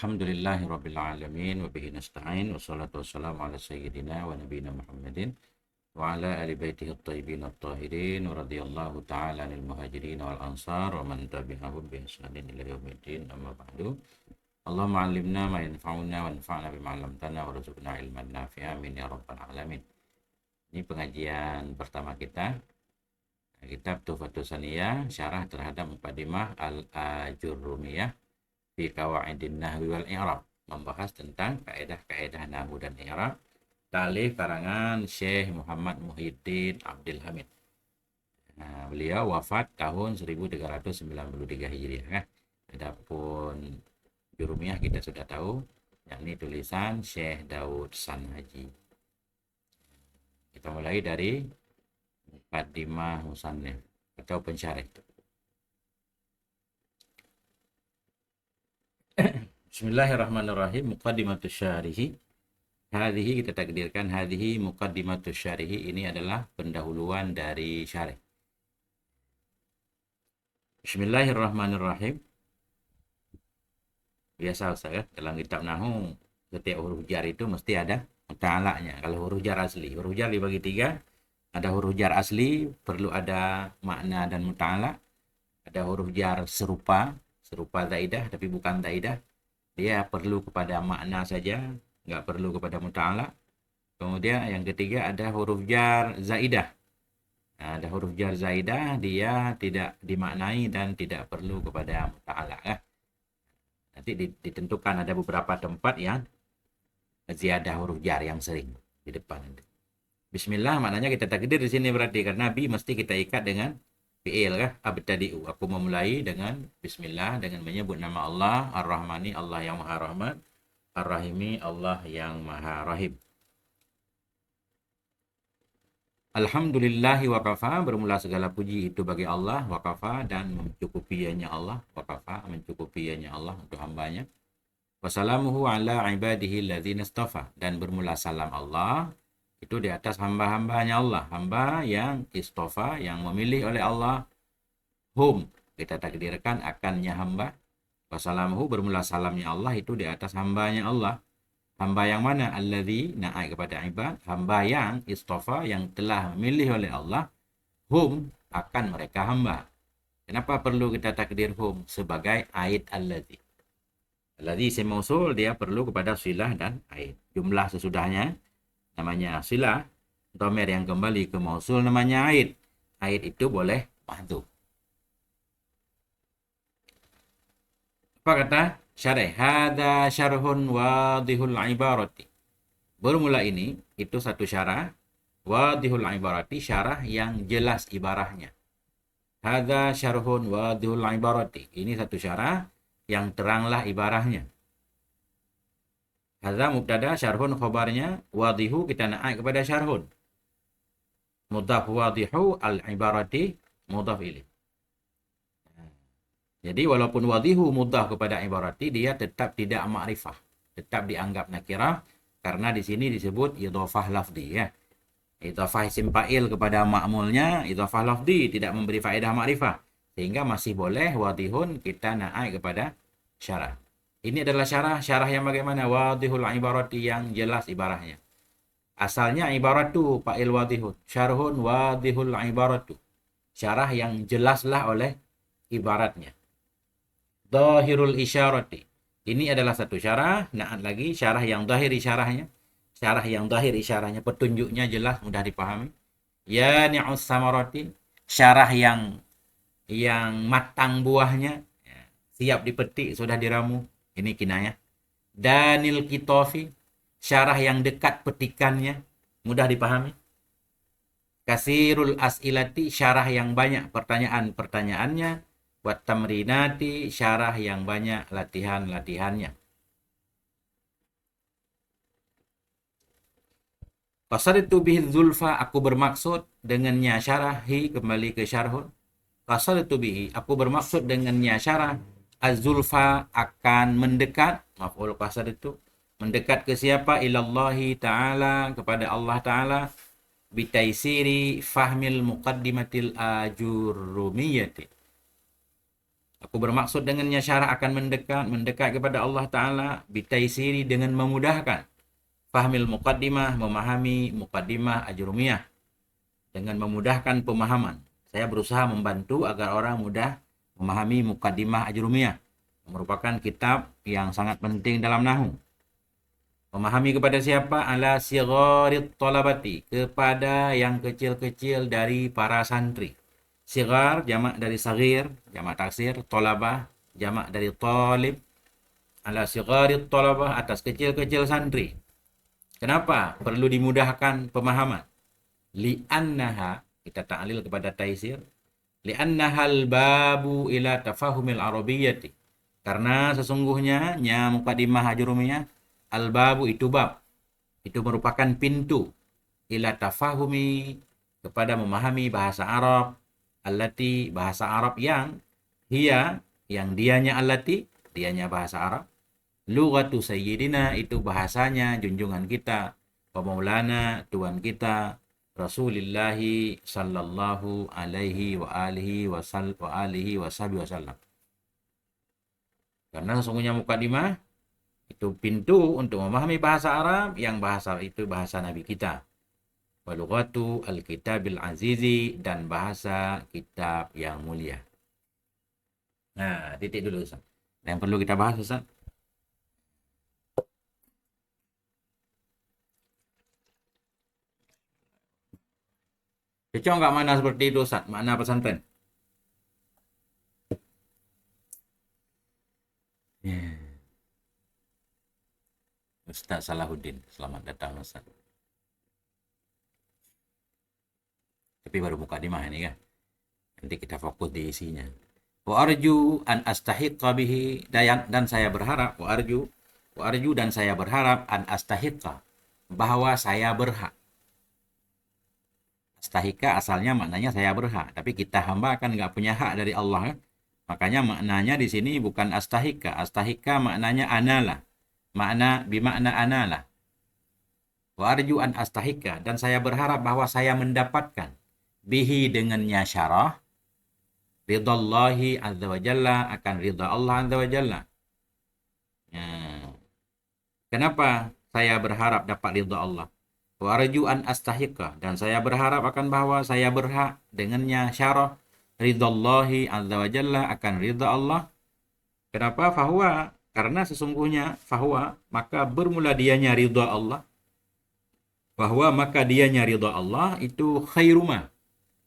Alhamdulillahi Rabbil Alamin wa bihi nasta'in wassalatu wassalamu ala sayyidina wa nabiyina Muhammadin wa ala ali baitihi at-tayyibin at-tahirin wa radiyallahu ta'ala anil muhajirin wal ansar wa man tabi'ahum bi ihsanin ila yaumiddin amma ba'du. Allahumma 'allimna ma yanfa'una wa anfa'na bima 'allamtana warzuqna ilman nafi'a amin ya rabbal alamin. Ini pengajian pertama kita, kitab Tuhfatus Saniyah, syarah terhadap Muqaddimah Al-Ajurrumiyah fi Qawaidin Nahwi wal I'rab, membahas tentang kaedah-kaedah nahwu dan i'rab, talif karangan Syekh Muhammad Muhyiddin Abdul Hamid. Nah, beliau wafat tahun 1393 Hijriah kan. Adapun Jurumiyah kita sudah tahu, yakni tulisan Syekh Daud Sanhaji. Kita mulai dari Muqaddimah Musannif atau pensyarih. Bismillahirrahmanirrahim. Muqaddimatus syarihi. Hadhihi kita takdirkan hadhihi muqaddimatus syarihi, ini adalah pendahuluan dari syarih. Bismillahirrahmanirrahim. Biasa Ustaz ya, dalam kitab nahwu setiap huruf jar itu mesti ada muta'alaqnya. Kalau huruf jar asli, huruf jar dibagi tiga. Ada huruf jar asli, perlu ada makna dan muta'alaq. Ada huruf jar serupa zaidah tapi bukan zaidah. Dia perlu kepada makna saja, nggak perlu kepada muta'alaq. Kemudian yang ketiga ada huruf jar zaidah. Nah, ada huruf jar zaidah, dia tidak dimaknai dan tidak perlu kepada muta'alaq ya. Nanti ditentukan ada beberapa tempat yang ziyadah huruf jar yang sering di depan. Bismillah maknanya kita takdir di sini berarti karena bi mesti kita ikat dengan fi'il kah? Abtadi'u. Aku memulai dengan bismillah, dengan menyebut nama Allah, Ar-Rahmani, Allah yang Maha Rahman, Ar-Rahimi, Allah yang Maha Rahim. Alhamdulillahi wa kafa, bermula segala puji itu bagi Allah, wa kafa, dan mencukupinya Allah, wa kafa, mencukupinya Allah untuk hambanya. Wassalamuhu ala ibadihi alladzina istafa, dan bermula salam Allah itu di atas hamba-hambanya Allah, hamba yang istofa, yang memilih oleh Allah, hum, kita takdirkan akannya hamba. Wassalamuhu, bermula salamnya Allah itu di atas hambanya Allah. Hamba yang mana? Alladzi, naik kepada ibad, hamba yang istofa, yang telah memilih oleh Allah, hum, akan mereka hamba. Kenapa perlu kita takdir hum? Sebagai aid alladzi. Alladzi isim mausul, dia perlu kepada silah dan aid. Jumlah sesudahnya namanya silah, dhamir yang kembali ke mausul namanya aid. Aid itu boleh mahdhuf. Apa kata syarih? Hada syarhun wadihul ibarati. Bermula ini itu satu syarah, wadihul ibarati, syarah yang jelas ibarahnya. Hada syarhun wadihul ibarati. Ini satu syarah yang teranglah ibarahnya. Hadza mubtada, syarhun khobarnya, wadihu kita naik kepada syarhun. Mudhaf wadihu al-ibarati mudhaf ilaih. Jadi walaupun wadihu mudhaf kepada ibarati, dia tetap tidak ma'rifah, tetap dianggap nakirah karena di sini disebut idhofah lafzi ya. Idhofah isim fa'il kepada ma'mulnya, idhofah lafzi tidak memberi faedah ma'rifah, sehingga masih boleh wadihun kita naik kepada syarah. Ini adalah syarah yang bagaimana? Wadihul ibarati, yang jelas ibarahnya. Asalnya ibaratu fa'il wadihun, syarhun wadihul ibaratu, syarah yang jelaslah oleh ibaratnya. Zahirul isyarati, ini adalah satu syarah. Naat lagi syarah yang zahir isyarahnya, syarah yang zahir isyarahnya, petunjuknya jelas mudah dipahami. Ya ni'us samarati, syarah yang matang buahnya, siap dipetik, sudah diramu. Ini kinayah. Danil kitofi, syarah yang dekat petikannya, mudah dipahami. Kasirul as'ilati, syarah yang banyak pertanyaan-pertanyaannya. Wat tamrinati, syarah yang banyak latihan-latihannya. Qasaritu bihi zulfa, aku bermaksud dengannya syarah, hi kembali ke syarhun. Qasaritu bihi, aku bermaksud dengannya syarah, az-zulfa, akan mendekat, maf'ul qasar itu mendekat ke siapa? Ilallahi ta'ala, kepada Allah ta'ala, bitaisiri fahmil muqaddimatil ajurrumiyati, Aku bermaksud dengannya syarah akan mendekat kepada Allah Ta'ala bitaisiri dengan memudahkan. Fahmil muqaddimah, memahami muqaddimah ajrumiyah dengan memudahkan pemahaman. Saya berusaha membantu agar orang mudah memahami muqaddimah ajrumiyah, merupakan kitab yang sangat penting dalam nahwu. Memahami kepada siapa? Ala sigharit talabati, kepada yang kecil-kecil dari para santri. Sigar jamak dari sagir, jamak taksir, talabah jamak dari talib. Ala sigharit talabah, atas kecil-kecil santri. Kenapa perlu dimudahkan pemahaman? Li'annaha, kita ta'lil kepada taisir, li'annaha al-babu ila tafahumil arabiyyati. Karena sesungguhnya nya muqaddimah ajrumiyah, al-babu itu bab, itu merupakan pintu ila tafahumi, kepada memahami bahasa Arab, allati, bahasa Arab yang hiya, yang dianya allati, dianya bahasa Arab, lughatu sayyidina, itu bahasanya junjungan kita, wa maulana, tuan kita, Rasulillahi sallallahu alaihi wa alihi wasallam. Karena sesungguhnya mukadimah itu pintu untuk memahami bahasa Arab, yang bahasa itu bahasa Nabi kita. Wa lughatu al-kitabil azizi, dan bahasa kitab yang mulia. Nah, titik dulu Ustaz. Yang perlu kita bahas Ustaz. Cocok nggak makna seperti itu Ustaz? Makna pesantren? Yeah. Ustaz Salahuddin, selamat datang Ustaz. Tapi baru mukadimah ini kan. Nanti kita fokus di isinya. Wa arju an astahiqqa bihi, dan saya berharap, wa arju dan saya berharap an astahiqqa, bahwa saya berhak. Astahika asalnya maknanya saya berhak, tapi kita hamba kan nggak punya hak dari Allah kan. Makanya maknanya di sini bukan astahika. Astahika maknanya analah. Bimakna analah. Wa arju an astahika, dan saya berharap bahwa saya mendapatkan bihi, dengannya syarah, ridallahi azza wa jalla, akan ridha Allah azza wa jalla. Ya. Kenapa saya berharap dapat ridha Allah? Wa arju an astahiqa, dan saya berharap akan bahwa saya berhak dengannya syarah ridallahi azza wa jalla, akan ridha Allah. Kenapa? Fahuwa, karena sesungguhnya fahuwa, maka bermula dianya ridha Allah. Bahwa maka dianya ridha Allah itu khairuma,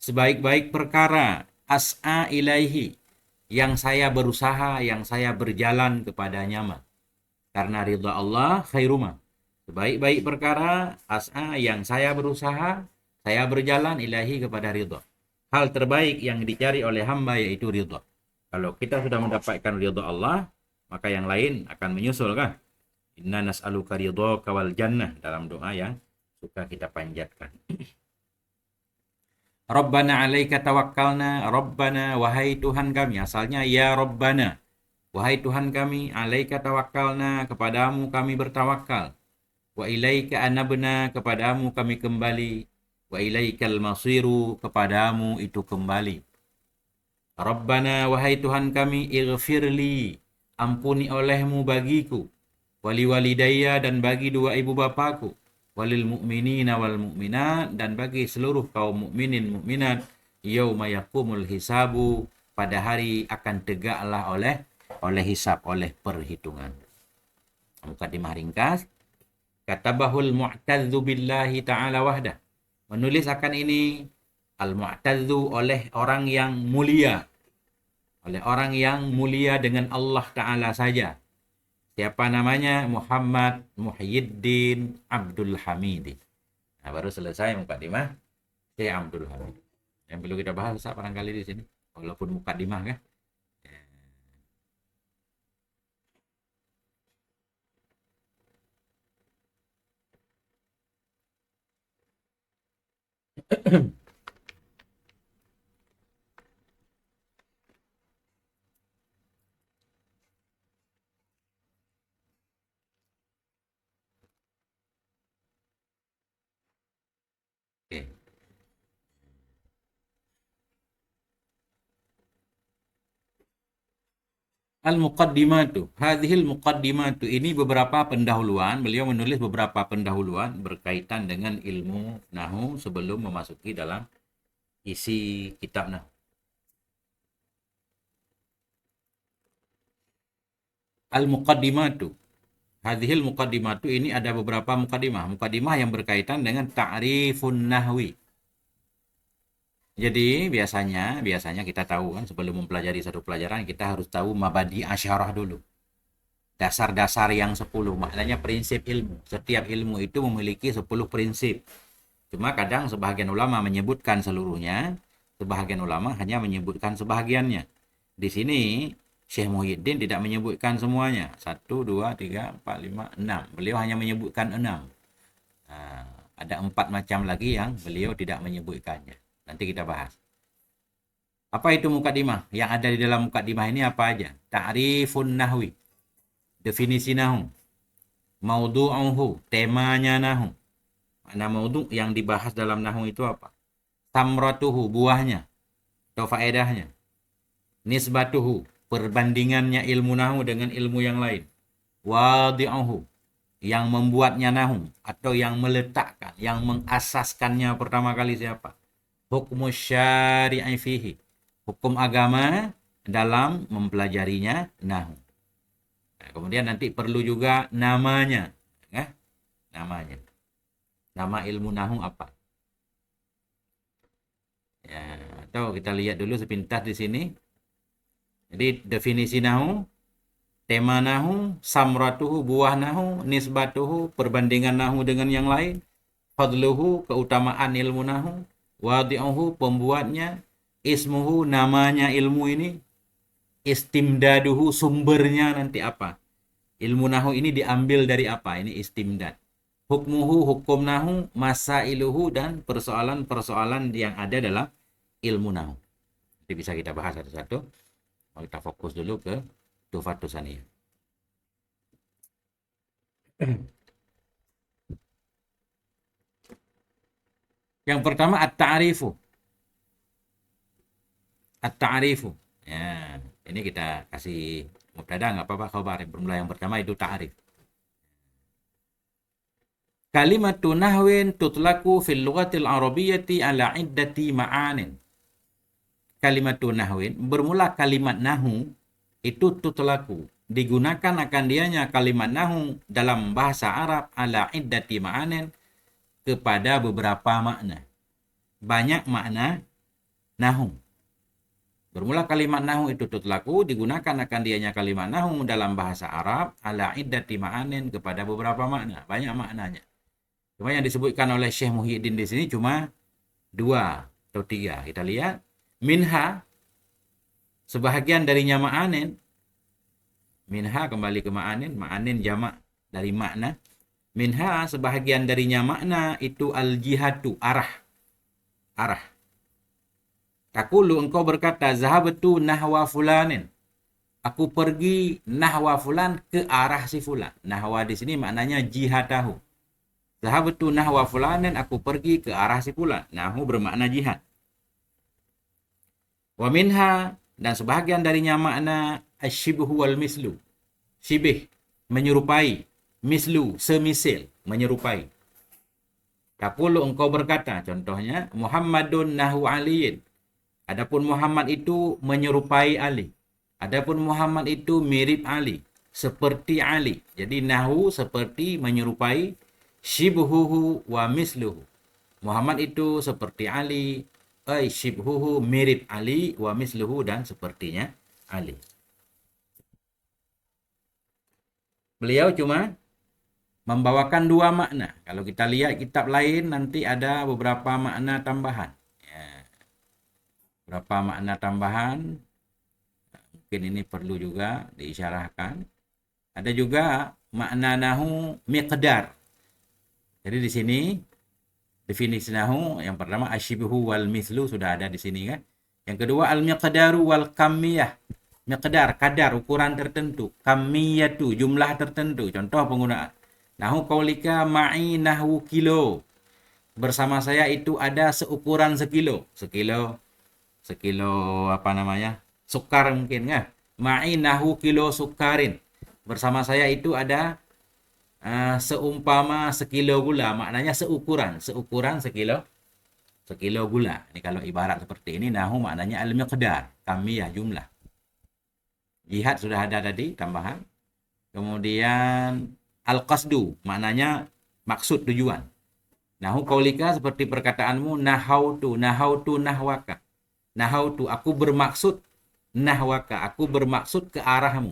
sebaik-baik perkara, as'a ilaihi, yang saya berusaha, yang saya berjalan kepadanya mah. Karena ridha Allah khairuma, sebaik-baik perkara, as'a, yang saya berusaha, saya berjalan ilahi, kepada ridha. Hal terbaik yang dicari oleh hamba yaitu ridha. Kalau kita sudah mendapatkan ridha Allah, maka yang lain akan menyusul kan. Inna nas'aluka ridhaka wal jannah, dalam doa yang suka kita panjatkan. Rabbana alaika tawakkalna, Rabbana, wahai Tuhan kami, asalnya ya Rabbana, wahai Tuhan kami, alaika tawakkalna, kepadamu kami bertawakal, wa ilaika anabna, kepadamu kami kembali, wa ilaikal masiru, kepadamu itu kembali. Rabbana, wahai Tuhan kami, ighfirli, ampuni olehmu bagiku, wali walidayya, dan bagi dua ibu bapaku, walil mu'minina wal mu'minat, dan bagi seluruh kaum mukminin mukminat, yauma yaqumul hisabu, pada hari akan tegaklah oleh hisab, oleh perhitungan. Mukadimah ringkas. Katabahul mu'tadzu billahi ta'ala wahdah, menulis akan ini al-mu'tadzu, oleh orang yang mulia, dengan Allah Ta'ala saja. Siapa namanya? Muhammad Muhyiddin Abdul Hamid. Nah, baru selesai mukadimah Syekh Abdul Hamid. Yang perlu kita bahas barangkali di sini, walaupun mukadimah kan. Oke. Al-muqaddimatu. Hadhil muqaddimatu. Ini beberapa pendahuluan. Beliau menulis beberapa pendahuluan berkaitan dengan ilmu nahu sebelum memasuki dalam isi kitab nahu. Al-muqaddimatu. Hadhil muqaddimatu, ini ada beberapa muqaddimah. Muqaddimah yang berkaitan dengan ta'rifun nahwi. Jadi biasanya kita tahu kan, sebelum mempelajari satu pelajaran kita harus tahu mabadi asyarah dulu. Dasar-dasar yang 10, maknanya prinsip ilmu. Setiap ilmu itu memiliki 10 prinsip. Cuma kadang sebahagian ulama menyebutkan seluruhnya, sebahagian ulama hanya menyebutkan sebahagiannya. Di sini Syekh Muhyiddin tidak menyebutkan semuanya. 1, 2, 3, 4, 5, 6. Beliau hanya menyebutkan 6. Nah, ada 4 macam lagi yang beliau tidak menyebutkannya. Nanti kita bahas. Apa itu mukaddimah? Yang ada di dalam mukaddimah ini apa aja? Ta'rifun nahwi. Definisi nahu. Maudu'uhu. Temanya nahu. Makna maudu' yang dibahas dalam nahu itu apa? Samratuhu. Buahnya. Atau faedahnya. Nisbatuhu. Perbandingannya ilmu nahu dengan ilmu yang lain. Wadi'uhu. Yang membuatnya nahu. Atau yang meletakkan. Yang mengasaskannya pertama kali siapa? Hukum syari'i fihi. Hukum agama dalam mempelajarinya nahu. Nah, kemudian nanti perlu juga namanya. Ya? Namanya. Nama ilmu nahu apa? Ya, atau kita lihat dulu sepintas di sini. Jadi definisi nahu, tema nahu, samratuhu, buah nahu, nisbatuhu, perbandingan nahu dengan yang lain, fadluhu, keutamaan ilmu nahu, wadi'uhu, pembuatnya, ismuhu, namanya ilmu ini, istimdaduhu, sumbernya nanti apa. Ilmu nahu ini diambil dari apa? Ini istimdad. Hukmuhu, hukum nahu, masailuhu, dan persoalan-persoalan yang ada dalam ilmu nahu. Jadi bisa kita bahas satu-satu. Kita fokus dulu ke Tuhfatus Saniyah. Yang pertama at-ta'rifu. At-ta'rifu. Ya, ini kita kasih mubtada enggak apa-apa, khabar. Yang pertama itu ta'rif. Kalimatu nahwin tutlaku fil lughatil arabiyyati ala iddati ma'anin. Kalimatu nahwin, bermula kalimat nahu itu tutlaku, digunakan akan dianya kalimat nahu dalam bahasa Arab ala iddati ma'anin, kepada beberapa makna. Banyak makna nahu. Bermula kalimat nahu itu tutlaku, digunakan akan dianya kalimat nahu dalam bahasa Arab ala iddati ma'anin, kepada beberapa makna. Banyak maknanya. Cuma yang disebutkan oleh Syekh Muhyiddin di sini cuma 2 atau 3. Kita lihat. Minha, sebahagian darinya ma'anin. Minha kembali ke ma'anin. Ma'anin jamak dari makna. Minha, sebahagian darinya makna itu al-jihatu, arah. Arah. Takulu, engkau berkata, zahabtu nahwa fulanin. Aku pergi nahwa fulan, ke arah si fulan. Nahwa di sini maknanya jihatahu. Zahabtu nahwa fulanin, aku pergi ke arah si fulan. Nahu bermakna jihad. Wa minha, dan sebahagian darinya makna asyibhu wal mislu. Syibih, menyerupai. Mislu, semisil, menyerupai. Takulu, engkau berkata, contohnya, Muhammadun nahu aliyin. Adapun Muhammad itu menyerupai Ali. Adapun Muhammad itu mirip Ali, seperti Ali. Jadi nahu seperti menyerupai, syibhuhu wa misluhu. Muhammad itu seperti Ali, syibhuhu mirip Ali, wa misluhu, dan sepertinya Ali. Beliau cuma membawakan 2 makna. Kalau kita lihat kitab lain nanti ada beberapa makna tambahan. Ya. Beberapa makna tambahan. Mungkin ini perlu juga diisyarahkan. Ada juga makna nahu miqdar. Jadi di sini definisi nahu yang pertama asyibhu wal mithlu sudah ada di sini kan. Yang kedua al-miqdaru wal kamiyah. Miqdar, kadar, ukuran tertentu. Kamiyatu, jumlah tertentu. Contoh penggunaan. Nahu qaulika ma'i nahwu kilo. Bersama saya itu ada seukuran sekilo. Sekilo apa namanya? Sukar mungkin kan? Ma'i nahu kilo sukarin. Bersama saya itu ada seumpama sekilo gula. Maknanya seukuran sekilo gula. Ini kalau ibarat seperti ini, nahu maknanya al-miqdar, kamiyah, jumlah. Jihad sudah ada tadi, tambahan. Kemudian al-qasdu, maknanya maksud, tujuan. Nahu qaulika seperti perkataanmu, nahautu nahwaka. Nahautu, aku bermaksud nahwaka, aku bermaksud ke arahmu.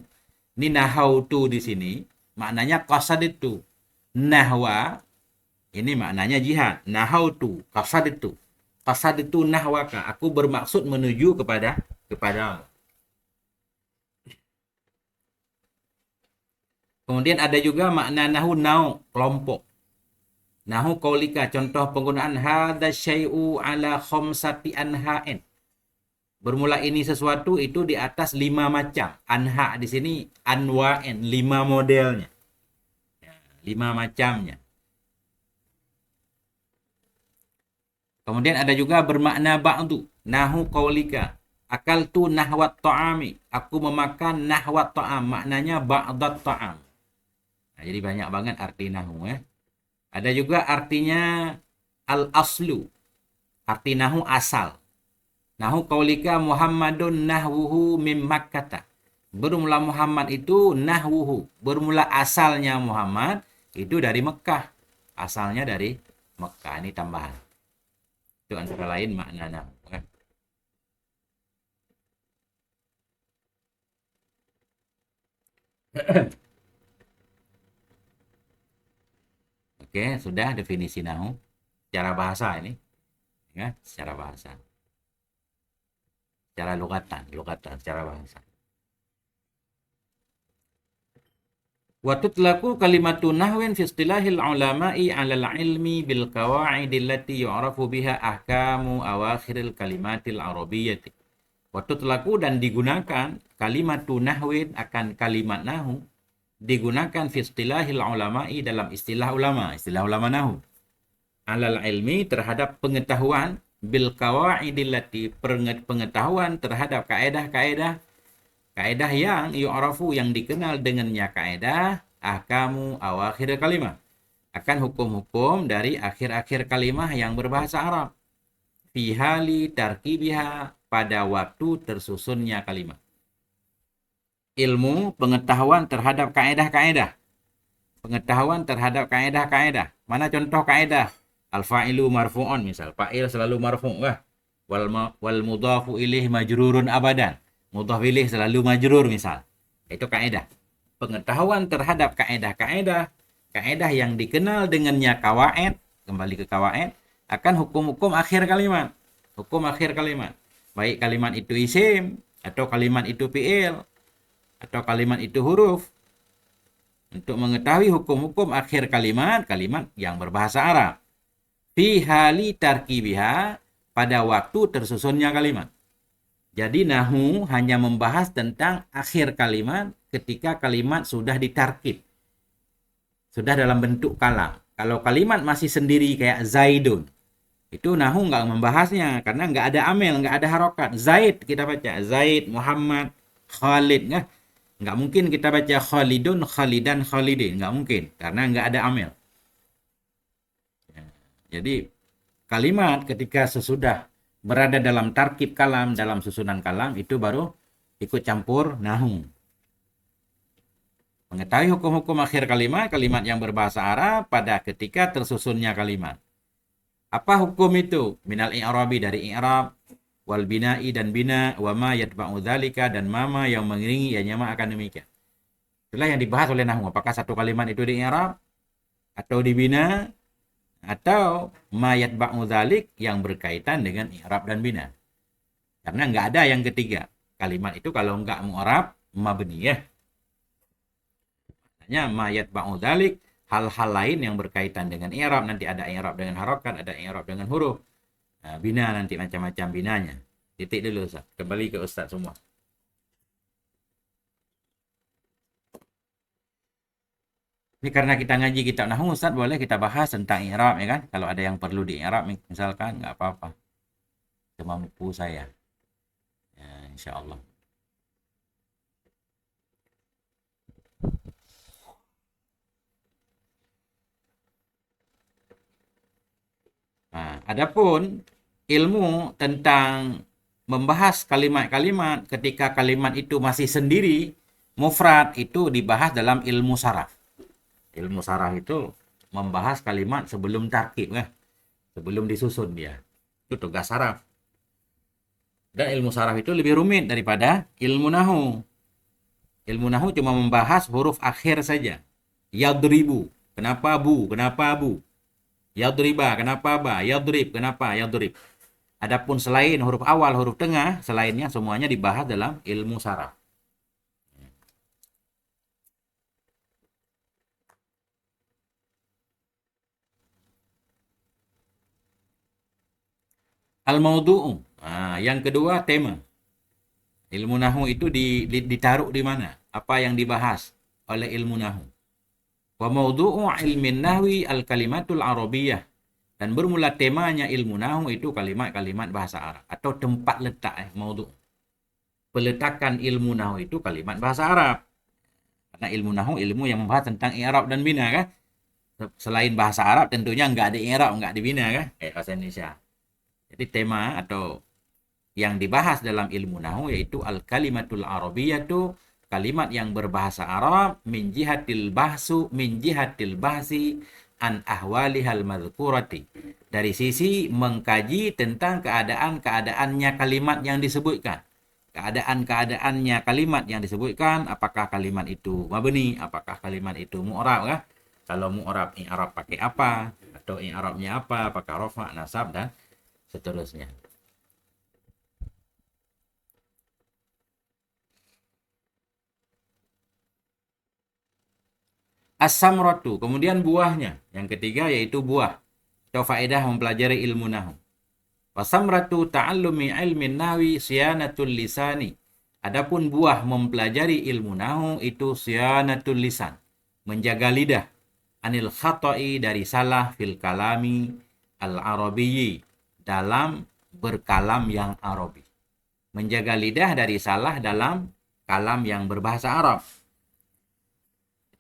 Ini nahautu di sini maknanya qasaditu. Nahwa ini maknanya jihad. Nahautu qasaditu. Qasaditu nahwaka, aku bermaksud menuju kepadamu. Kemudian ada juga makna nahu nau, kelompok. Nahu qaulika, contoh penggunaan hadza syai'u ala khamsati anha'in. Bermula ini sesuatu itu di atas 5 macam. Anha di sini anwa'in, 5 modelnya. 5 macamnya. Kemudian ada juga bermakna ba'du. Nahu qaulika, akaltu nahwat ta'ami. Aku memakan nahwat ta'am, maknanya ba'dat ta'am. Nah, jadi banyak banget arti nahu ya. Ada juga artinya al-aslu. Arti nahu asal. Nahu qaulika Muhammadun nahwuhu mim Makkah. Bermula Muhammad itu nahwuhu. Bermula asalnya Muhammad itu dari Mekah. Asalnya dari Mekah. Ini tambahan. Itu antara lain makna nahu. Oke, sudah definisi nahu secara bahasa ini, ya, secara bahasa, secara lugatan, secara bahasa. Wa tutlaku kalimatu nahwin fi istilahil ulama'i 'alal ilmi bil qawaid allati yu'rafu biha ahkamu awakhiril kalimatil arabiyyati. Wa tutlaku, dan digunakan kalimatu nahwin akan kalimat nahu, digunakan fi istilahil ulama'i dalam istilah ulama nahu. Alal ilmi, terhadap pengetahuan, bil qawaidillati, pengetahuan terhadap kaedah-kaedah yang yu'rafu, yang dikenal dengannya kaedah, ahkamu awakhir kalimah, akan hukum-hukum dari akhir-akhir kalimah yang berbahasa Arab, fi hali tarkibiha, pada waktu tersusunnya kalimat. Ilmu, pengetahuan terhadap kaedah-kaedah. Pengetahuan terhadap kaedah-kaedah. Mana contoh kaedah? Al-fa'ilu marfu'un, misal. Fa'il selalu marfu'. Wal mudhafu ilaih majrurun abadan. Mudhaf ilaih selalu majrur, misal. Itu kaedah. Pengetahuan terhadap kaedah-kaedah. Kaedah yang dikenal dengannya kawaid. Kembali ke kawaid. Akan hukum-hukum akhir kalimat. Hukum akhir kalimat. Baik kalimat itu isim, atau kalimat itu fi'il, atau kalimat itu huruf. Untuk mengetahui hukum-hukum akhir kalimat yang berbahasa Arab. Fi hali tarkibiha, pada waktu tersusunnya kalimat. Jadi nahu hanya membahas tentang akhir kalimat ketika kalimat sudah ditarkib. Sudah dalam bentuk kalam. Kalau kalimat masih sendiri kayak Zaidun, itu nahu nggak membahasnya karena nggak ada amil, nggak ada harokat. Zaid kita baca Zaid, Muhammad, Khalid, nggak mungkin kita baca Khalidun, Khalidan, Khalidin, nggak mungkin karena nggak ada amil. Jadi kalimat ketika sesudah berada dalam tarkib kalam, dalam susunan kalam, itu baru ikut campur nahu. Mengetahui hukum-hukum akhir kalimat yang berbahasa Arab pada ketika tersusunnya kalimat. Apa hukum itu? Minal i'rabi, dari i'rab, wal bina'i, dan bina, wa ma yatba'u dzalika, dan mama yang mengiringi ianya akan demikian. Itulah yang dibahas oleh nahwu. Apakah satu kalimat itu di i'rab atau dibina, atau ma yatba'u dzalik, yang berkaitan dengan i'rab dan bina. Karena nggak ada yang ketiga. Kalimat itu kalau nggak mu'rab, mabniyah. Maknanya ma yatba'u dzalik, hal-hal lain yang berkaitan dengan i'rab, nanti ada i'rab dengan harokat, ada i'rab dengan huruf. Nah, bina nanti macam-macam binanya. Titik dulu Ustaz. Kembali ke Ustaz semua. Ini karena kita ngaji kitab nahwu, Ustaz, boleh kita bahas tentang i'rab, ya kan? Kalau ada yang perlu di i'rab misalkan, nggak apa-apa. Semampu saya. Ya, insya Allah. Adapun ilmu tentang membahas kalimat-kalimat ketika kalimat itu masih sendiri, mufrad, itu dibahas dalam ilmu saraf. Ilmu saraf itu membahas kalimat sebelum tarkib, sebelum disusun dia. Itu tugas saraf. Dan ilmu saraf itu lebih rumit daripada ilmu nahu. Ilmu nahu cuma membahas huruf akhir saja. Yadribu, kenapa bu, kenapa bu. Yadriba, kenapa ba. Yadrib, kenapa yadrib. Adapun selain huruf awal, huruf tengah, selainnya semuanya dibahas dalam ilmu saraf. Al-maudu'u. Yang kedua, tema. Ilmu nahu itu ditaruh di mana? Apa yang dibahas oleh ilmu nahu? Wa maudu'u ilmin nahwi al-kalimatul arabiyah. Dan bermula temanya ilmu nahu itu kalimat-kalimat bahasa Arab. Atau tempat letak, maudu'. Peletakan ilmu nahu itu kalimat bahasa Arab. Karena ilmu nahu ilmu yang membahas tentang i'rab dan bina, kan? Selain bahasa Arab tentunya nggak ada i'rab, nggak ada bina, kan? Bahasa Indonesia. Jadi tema atau yang dibahas dalam ilmu nahu yaitu al-kalimatul arabiyatu, kalimat yang berbahasa Arab, min jihatil bahsi an ahwalihal madhkurati, dari sisi mengkaji tentang keadaan-keadaannya kalimat yang disebutkan. Keadaan-keadaannya kalimat yang disebutkan, apakah kalimat itu mabni, apakah kalimat itu mu'rab, kan? Kalau mu'rab, i'rab pakai apa, atau i'rabnya apa, apakah rafa, nasab, dan seterusnya. As-samratu, kemudian buahnya. Yang ketiga yaitu buah. Atau faedah mempelajari ilmu nahu. Wasamratu ta'allumi ilmin nahwi siyanatul lisani. Adapun buah mempelajari ilmu nahu itu siyanatul lisan. Menjaga lidah. Anil khata'i, dari salah, fil kalami al-arabiyyi, dalam berkalam yang Arabi. Menjaga lidah dari salah dalam kalam yang berbahasa Arab.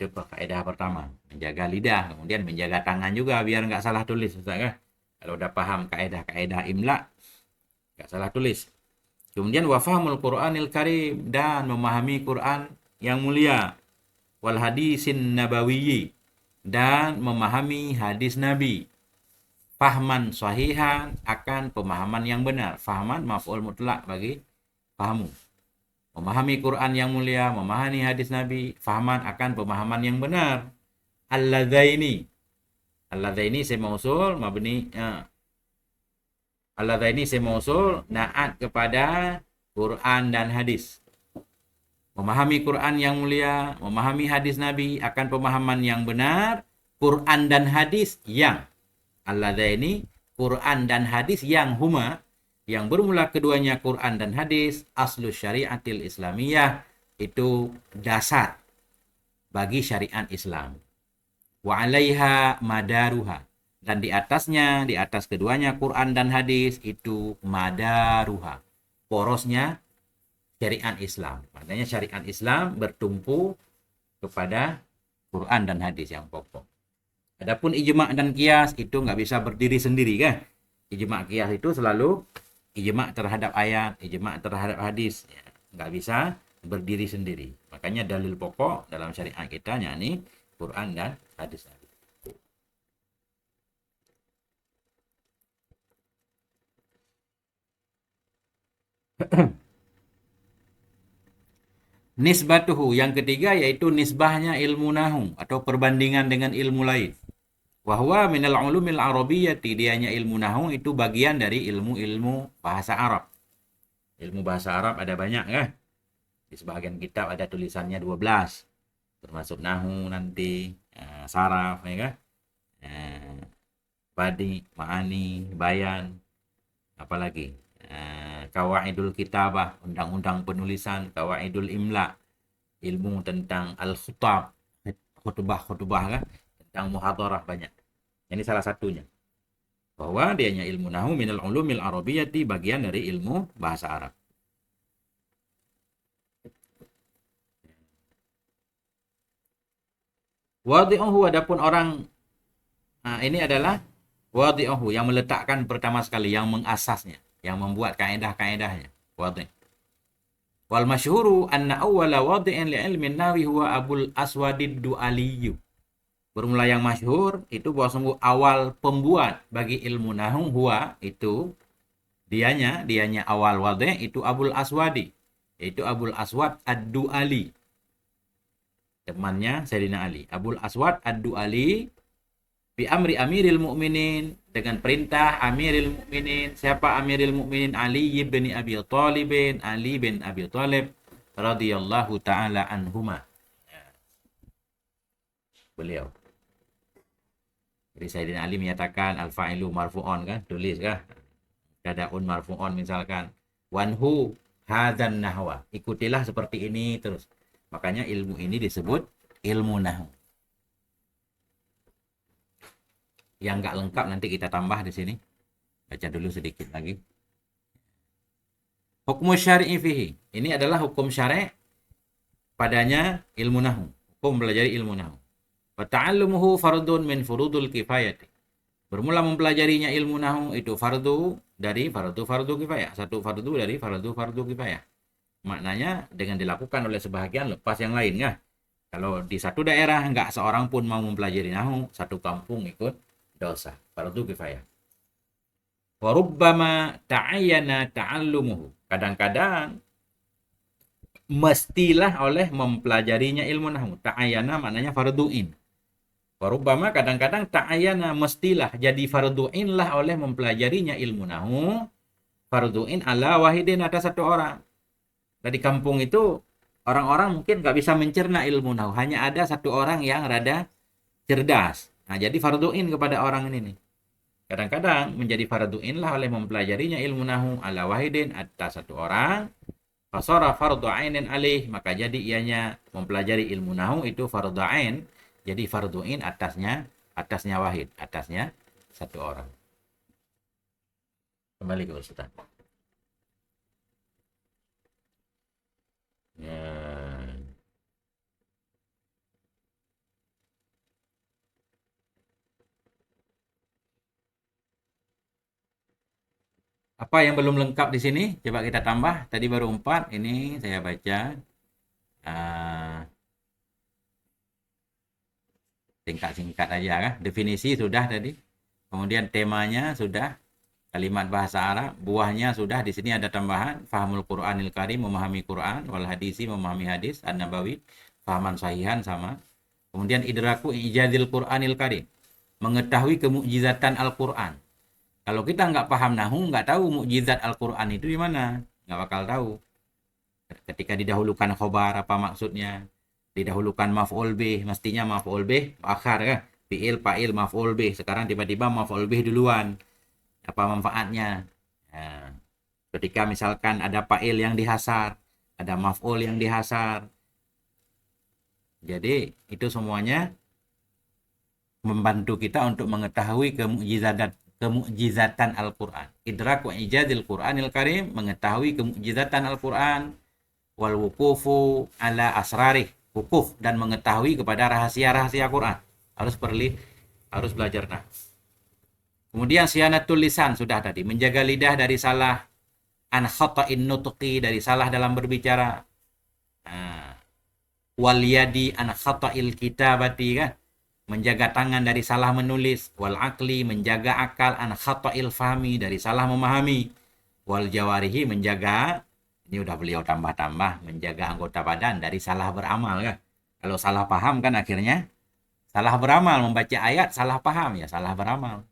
Itu kaidah pertama, menjaga lidah. Kemudian menjaga tangan juga biar nggak salah tulis, Ustaz, kan? Kalau udah paham kaidah-kaidah imla, nggak salah tulis. Kemudian wafahmul Qur'anil Karim, dan memahami Quran yang mulia. Wal hadisin nabawiyyi, dan memahami hadis Nabi. Fahman sahihan, akan pemahaman yang benar. Fahman maf'ul mutlak bagi fahamu. Memahami Quran yang mulia, memahami hadis Nabi, fahman akan pemahaman yang benar. Alladzaini. Alladzaini saya mausul, mabni. Alladzaini saya mausul, naat kepada Quran dan hadis. Memahami Quran yang mulia, memahami hadis Nabi akan pemahaman yang benar. Quran dan hadis yang. Alladzaini, Quran dan hadis yang huma, yang bermula keduanya Quran dan hadis, aslu syariatil islamiyah, itu dasar bagi syariat Islam. Wa alaiha madaruha, dan di atasnya, di atas keduanya Quran dan hadis, itu madaruha, porosnya syariat Islam. Maknanya syariat Islam bertumpu kepada Quran dan hadis yang pokok. Adapun ijma' dan qiyas itu nggak bisa berdiri sendiri, kan? Ijma' qiyas itu selalu ijma' terhadap ayat, ijma' terhadap hadis, ya, nggak bisa berdiri sendiri. Makanya dalil pokok dalam syariat kita yakni Quran dan hadis. Nisbatuhu, yang ketiga yaitu nisbahnya ilmu nahu atau perbandingan dengan ilmu lain. Wahwa minal ulumil arabiyyati, dianya ilmu nahu itu bagian dari ilmu-ilmu bahasa Arab. Ilmu bahasa Arab ada banyak, kan? Di sebagian kitab ada tulisannya 12. Termasuk nahu nanti, saraf, ya kan? Badi, ma'ani, bayan, apalagi? Qawaidul kitabah, undang-undang penulisan, qawaidul imla, ilmu tentang al-khutab, khutbah, kan? Tentang muhadarah banyak. Ini salah satunya. Bahwa dianya ilmu nahu minal ulumil arabiyyati, bagian dari ilmu bahasa Arab. Wadi'uhu, adapun orang, ini adalah Wadi'uhu, yang meletakkan pertama sekali, yang mengasasnya, yang membuat kaedah-kaedahnya. Wadi'. Wal masyhuru anna awwala wadi'in li ilmin nahwi huwa Abul Aswadid Du'aliyu. Bermula yang masyhur itu bahwa sungguh awal pembuat bagi ilmu nahwu huwa itu dianya awal wadi' itu Abul Aswadi, yaitu Abul Aswad Ad-Du'ali. Temannya Sayyidina Ali. Abul Aswad Ad-Du'ali bi amri Amiril Mukminin, dengan perintah Amiril Mukminin. Siapa Amiril Mukminin? Ali bin Abi Thalib, Ali bin Abi Thalib radhiyallahu taala anhuma. Beliau. Jadi Sayyidina Ali menyatakan al-fa'ilu marfu'on kan, tulis kan? Dadaun marfu'on misalkan. Wanhu hadzan nahwa. Ikutilah seperti ini terus. Makanya ilmu ini disebut ilmu nahwu. Yang nggak lengkap nanti kita tambah di sini. Baca dulu sedikit lagi. Hukum syar'i fihi. Ini adalah hukum syar'i padanya ilmu nahwu. Hukum belajar ilmu nahwu. Wa ta'allumuhu fardun min furudul kifayati. Bermula mempelajarinya ilmu nahwu itu fardu dari fardu kifayah. Satu fardu dari fardu kifayah. Maknanya dengan dilakukan oleh sebahagian lepas yang lain ya. Kalau di satu daerah nggak seorang pun mau mempelajari nahwu, satu kampung ikut dosa. Fardu kifayah. Wa rubbama ta'ayyana ta'allumuhu. Kadang-kadang mestilah oleh mempelajarinya ilmu nahwu. Ta'ayyana maknanya fardu'in. Warubama kadang-kadang ta'ayyana mestilah jadi fardu'in lah oleh mempelajarinya ilmu nahwu. Fardu'in ala wahidin, ada satu orang. Dari kampung itu orang-orang mungkin nggak bisa mencerna ilmu nahwu. Hanya ada satu orang yang rada cerdas. Nah, jadi fardu'in kepada orang ini nih. Kadang-kadang menjadi fardu'in lah oleh mempelajarinya ilmu nahwu ala wahidin, atas satu orang. Fasara fardu ainin alih, maka jadi ianya mempelajari ilmu nahwu itu fardu ain. Jadi fardu'in atasnya wahid, atasnya satu orang. Kembali ke Ustaz. Ya. Apa yang belum lengkap di sini? Coba kita tambah. Tadi baru 4, ini saya baca. Singkat-singkat aja kan. Definisi sudah tadi. Kemudian temanya sudah. Kalimat bahasa Arab, buahnya sudah. Di sini ada tambahan. Fahamul Qur'anil Karim, memahami Quran. Wal hadisi, memahami hadis. An-Nabawi, fahaman sahihan sama. Kemudian idraku ijazil Qur'anil Karim, mengetahui kemukjizatan Al-Quran. Kalau kita nggak paham nahwu, nggak tahu mukjizat Al-Quran itu di mana. Nggak bakal tahu. Ketika didahulukan khobar, apa maksudnya? Didahulukan maf'ul bih, mestinya maf'ul bih akhar kan? Fi'il, fa'il, maf'ul bih. Sekarang tiba-tiba maf'ul bih duluan. Apa manfaatnya? Nah, ketika misalkan ada fa'il yang dihasar, ada maf'ul yang dihasar. Jadi itu semuanya membantu kita untuk mengetahui kemukjizatan Al-Quran. Idrak wa ijazil Qur'anil Karim, mengetahui kemukjizatan Al-Quran. Wal wukufu ala asrarih, wukuf dan mengetahui kepada rahasia-rahasia Quran. Harus belajar nah. Kemudian siyanatul lisan sudah tadi, menjaga lidah dari salah, an khata'in nutqi, dari salah dalam berbicara. Wal yadi an khata'il kitabati kan, menjaga tangan dari salah menulis. Wal akli, menjaga akal, an khata'il fahmi, dari salah memahami. Wal jawarihi, menjaga, ini udah beliau tambah-tambah, menjaga anggota badan dari salah beramal kan. Kalau salah paham kan akhirnya salah beramal, membaca ayat salah paham ya salah beramal.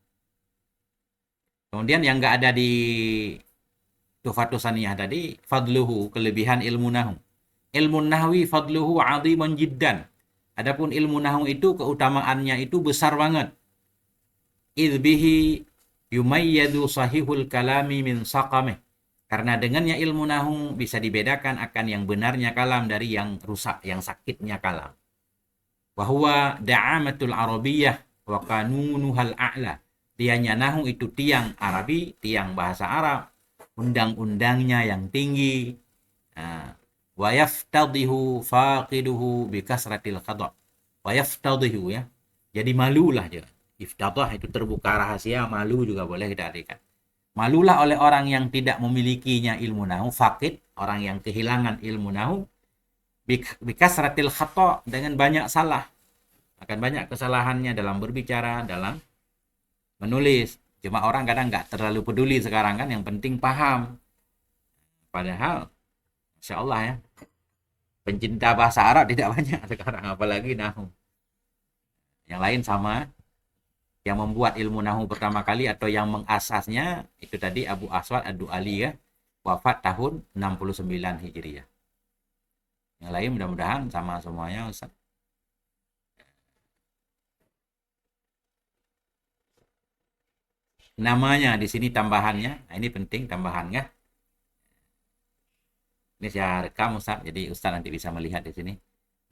Kemudian yang nggak ada di Tuhfatus Saniyah tadi, fadluhu, kelebihan ilmu nahwu. Ilmu nahwi fadluhu adhimun jiddan. Adapun ilmu nahwu itu keutamaannya itu besar banget. Idbihi yumayyadu sahihul kalami min saqamih. Karena dengannya ilmu nahwu bisa dibedakan akan yang benarnya kalam dari yang rusak, yang sakitnya kalam. Wahwa da'amatul arabiyyah wa kanunuhal a'la. Dianya nahwu itu tiang Arabi, tiang bahasa Arab, undang-undangnya yang tinggi. Wa yaftadihu faqiduhu bi kasratil khata'. Wa yaftadihu ya. Jadi malulah dia. Iftadah itu terbuka rahasia, malu juga boleh kita artikan. Malulah oleh orang yang tidak memilikinya ilmu nahu, fakid, orang yang kehilangan ilmu nahu, bikasratil khata, dengan banyak salah. Akan banyak kesalahannya dalam berbicara, dalam menulis. Cuma orang kadang nggak terlalu peduli sekarang kan, yang penting paham. Padahal, Masya Allah ya, pencinta bahasa Arab tidak banyak sekarang, apalagi nahu. Yang lain sama, yang membuat ilmu nahu pertama kali atau yang mengasasnya itu tadi Abu Aswad Ad-Du'ali ya, wafat tahun 69 Hijriah. Yang lain mudah-mudahan sama semuanya Ustaz. Namanya di sini tambahannya, nah ini penting tambahannya. Ini saya rekam Ustaz, jadi Ustaz nanti bisa melihat di sini.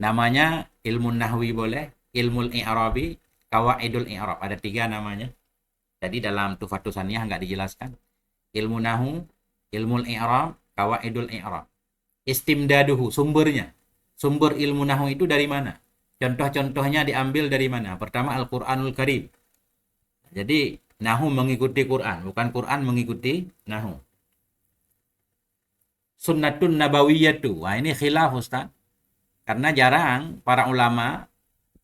Namanya ilmu nahwi boleh, ilmu i'rabi, qawaidul i'rab. Ada 3 namanya. Jadi dalam Tuhfatus Saniyah nggak dijelaskan. Ilmu nahu, ilmu i'rab, qawaidul i'rab. Istimdaduhu, sumbernya. Sumber ilmu nahu itu dari mana? Contoh-contohnya diambil dari mana? Pertama Al-Qur'anul Karim. Jadi nahu mengikuti Quran, bukan Quran mengikuti nahu. Sunnatun nabawiyatu. Wah, ini khilaf Ustaz. Karena jarang para ulama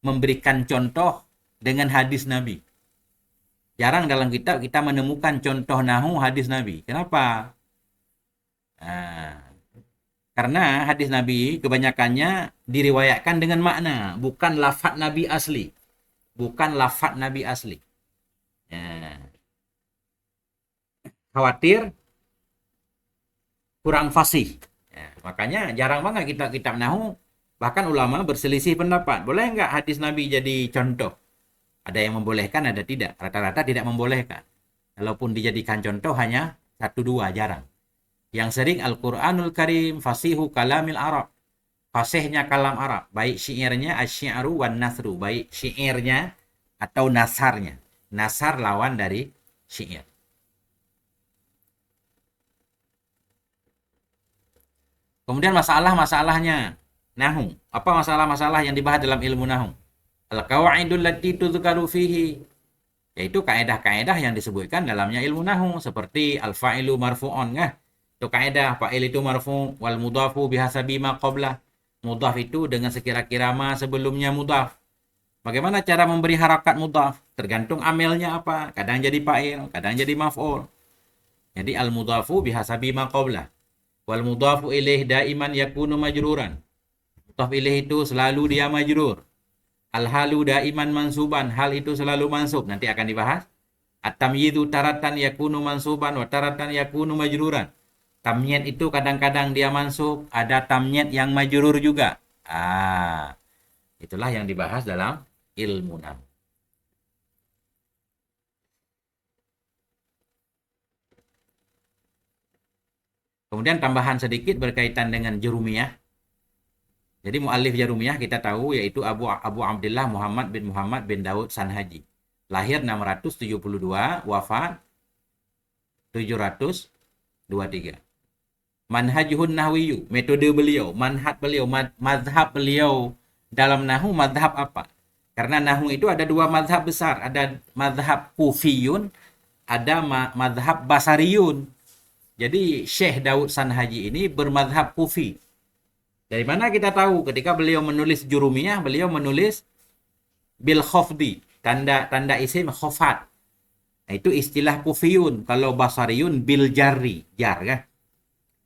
memberikan contoh dengan hadis Nabi. Jarang dalam kitab kita menemukan contoh nahu hadis Nabi. Kenapa? Nah, karena hadis Nabi kebanyakannya diriwayatkan dengan makna, bukan lafaz Nabi asli. Bukan lafaz Nabi asli. Nah, khawatir kurang fasih. Ya, makanya jarang banget kitab-kitab nahu, bahkan ulama berselisih pendapat. Boleh nggak hadis Nabi jadi contoh? Ada yang membolehkan, ada tidak. Rata-rata tidak membolehkan. Kalaupun dijadikan contoh hanya 1-2, jarang. Yang sering Al-Quranul Karim, fasihu kalamil Arab. Fasihnya kalam Arab. Baik syairnya, asyi'ru wan nasru. Baik syairnya atau nasarnya. Nasar lawan dari syair. Kemudian masalah-masalahnya nahu. Apa masalah-masalah yang dibahas dalam ilmu nahu? Al-qawaidul lati tudhkaru fihi, yaitu kaedah-kaedah yang disebutkan dalamnya ilmu nahu, seperti al-fa'ilu marfu'un ya. Itu kaedah fa'il itu marfu' wal mudhafu bihasabi ma qabla. Mudhaf itu dengan sekira-kira ma sebelumnya mudhaf. Bagaimana cara memberi harakat mudhaf? Tergantung amelnya apa. Kadang jadi fa'il, kadang jadi maf'ul. Jadi al-mudhafu bihasabi ma qabla. Wal mudhafu ilaih daiman yakunu majruran. Mudhaf ilaih itu selalu dia majrur. Al halu daiman mansuban, hal itu selalu mansub. Nanti akan dibahas. At-tamyidu taratan yakunu mansuban wa taratan yakunu majruran. Tamyiz itu kadang-kadang dia mansub, ada tamyiz yang majrur juga. Itulah yang dibahas dalam ilmu nahu. Kemudian tambahan sedikit berkaitan dengan jurumiyah. Jadi muallif jurumiyah kita tahu yaitu Abu Abdullah Muhammad bin Daud Sanhaji. Lahir 672, wafat 723. Manhajun nahwiyu, metode beliau, manhaj beliau, mazhab beliau dalam nahu, mazhab apa? Karena nahu itu ada 2 mazhab besar, ada mazhab kufiyun, ada mazhab basariyun. Jadi Syekh Daud Sanhaji ini bermazhab kufi. Dari mana kita tahu? Ketika beliau menulis jurumiyah, beliau menulis bil khafdi, tanda isim khafat. Nah, itu istilah kufiyun. Kalau basariyun bil jarri, jar kan?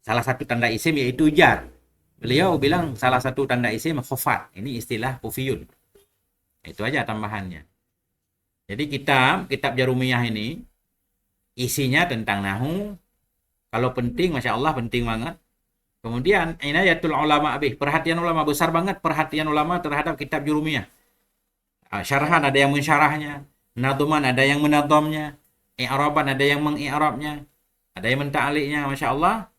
Salah satu tanda isim yaitu jar. Beliau bilang salah satu tanda isim khafat. Ini istilah kufiyun. Itu aja tambahannya. Jadi kitab Jarumiyah ini isinya tentang nahu. Kalau penting, Masya Allah penting banget. Kemudian inayatul ulama bih, perhatian ulama, besar banget perhatian ulama terhadap kitab Jurumiyah. Syarahan ada yang mensyarahnya, nadzuman ada yang menadzamnya, i'raban ada yang mengi'rabnya, ada yang menta'liqnya. Masya Allah,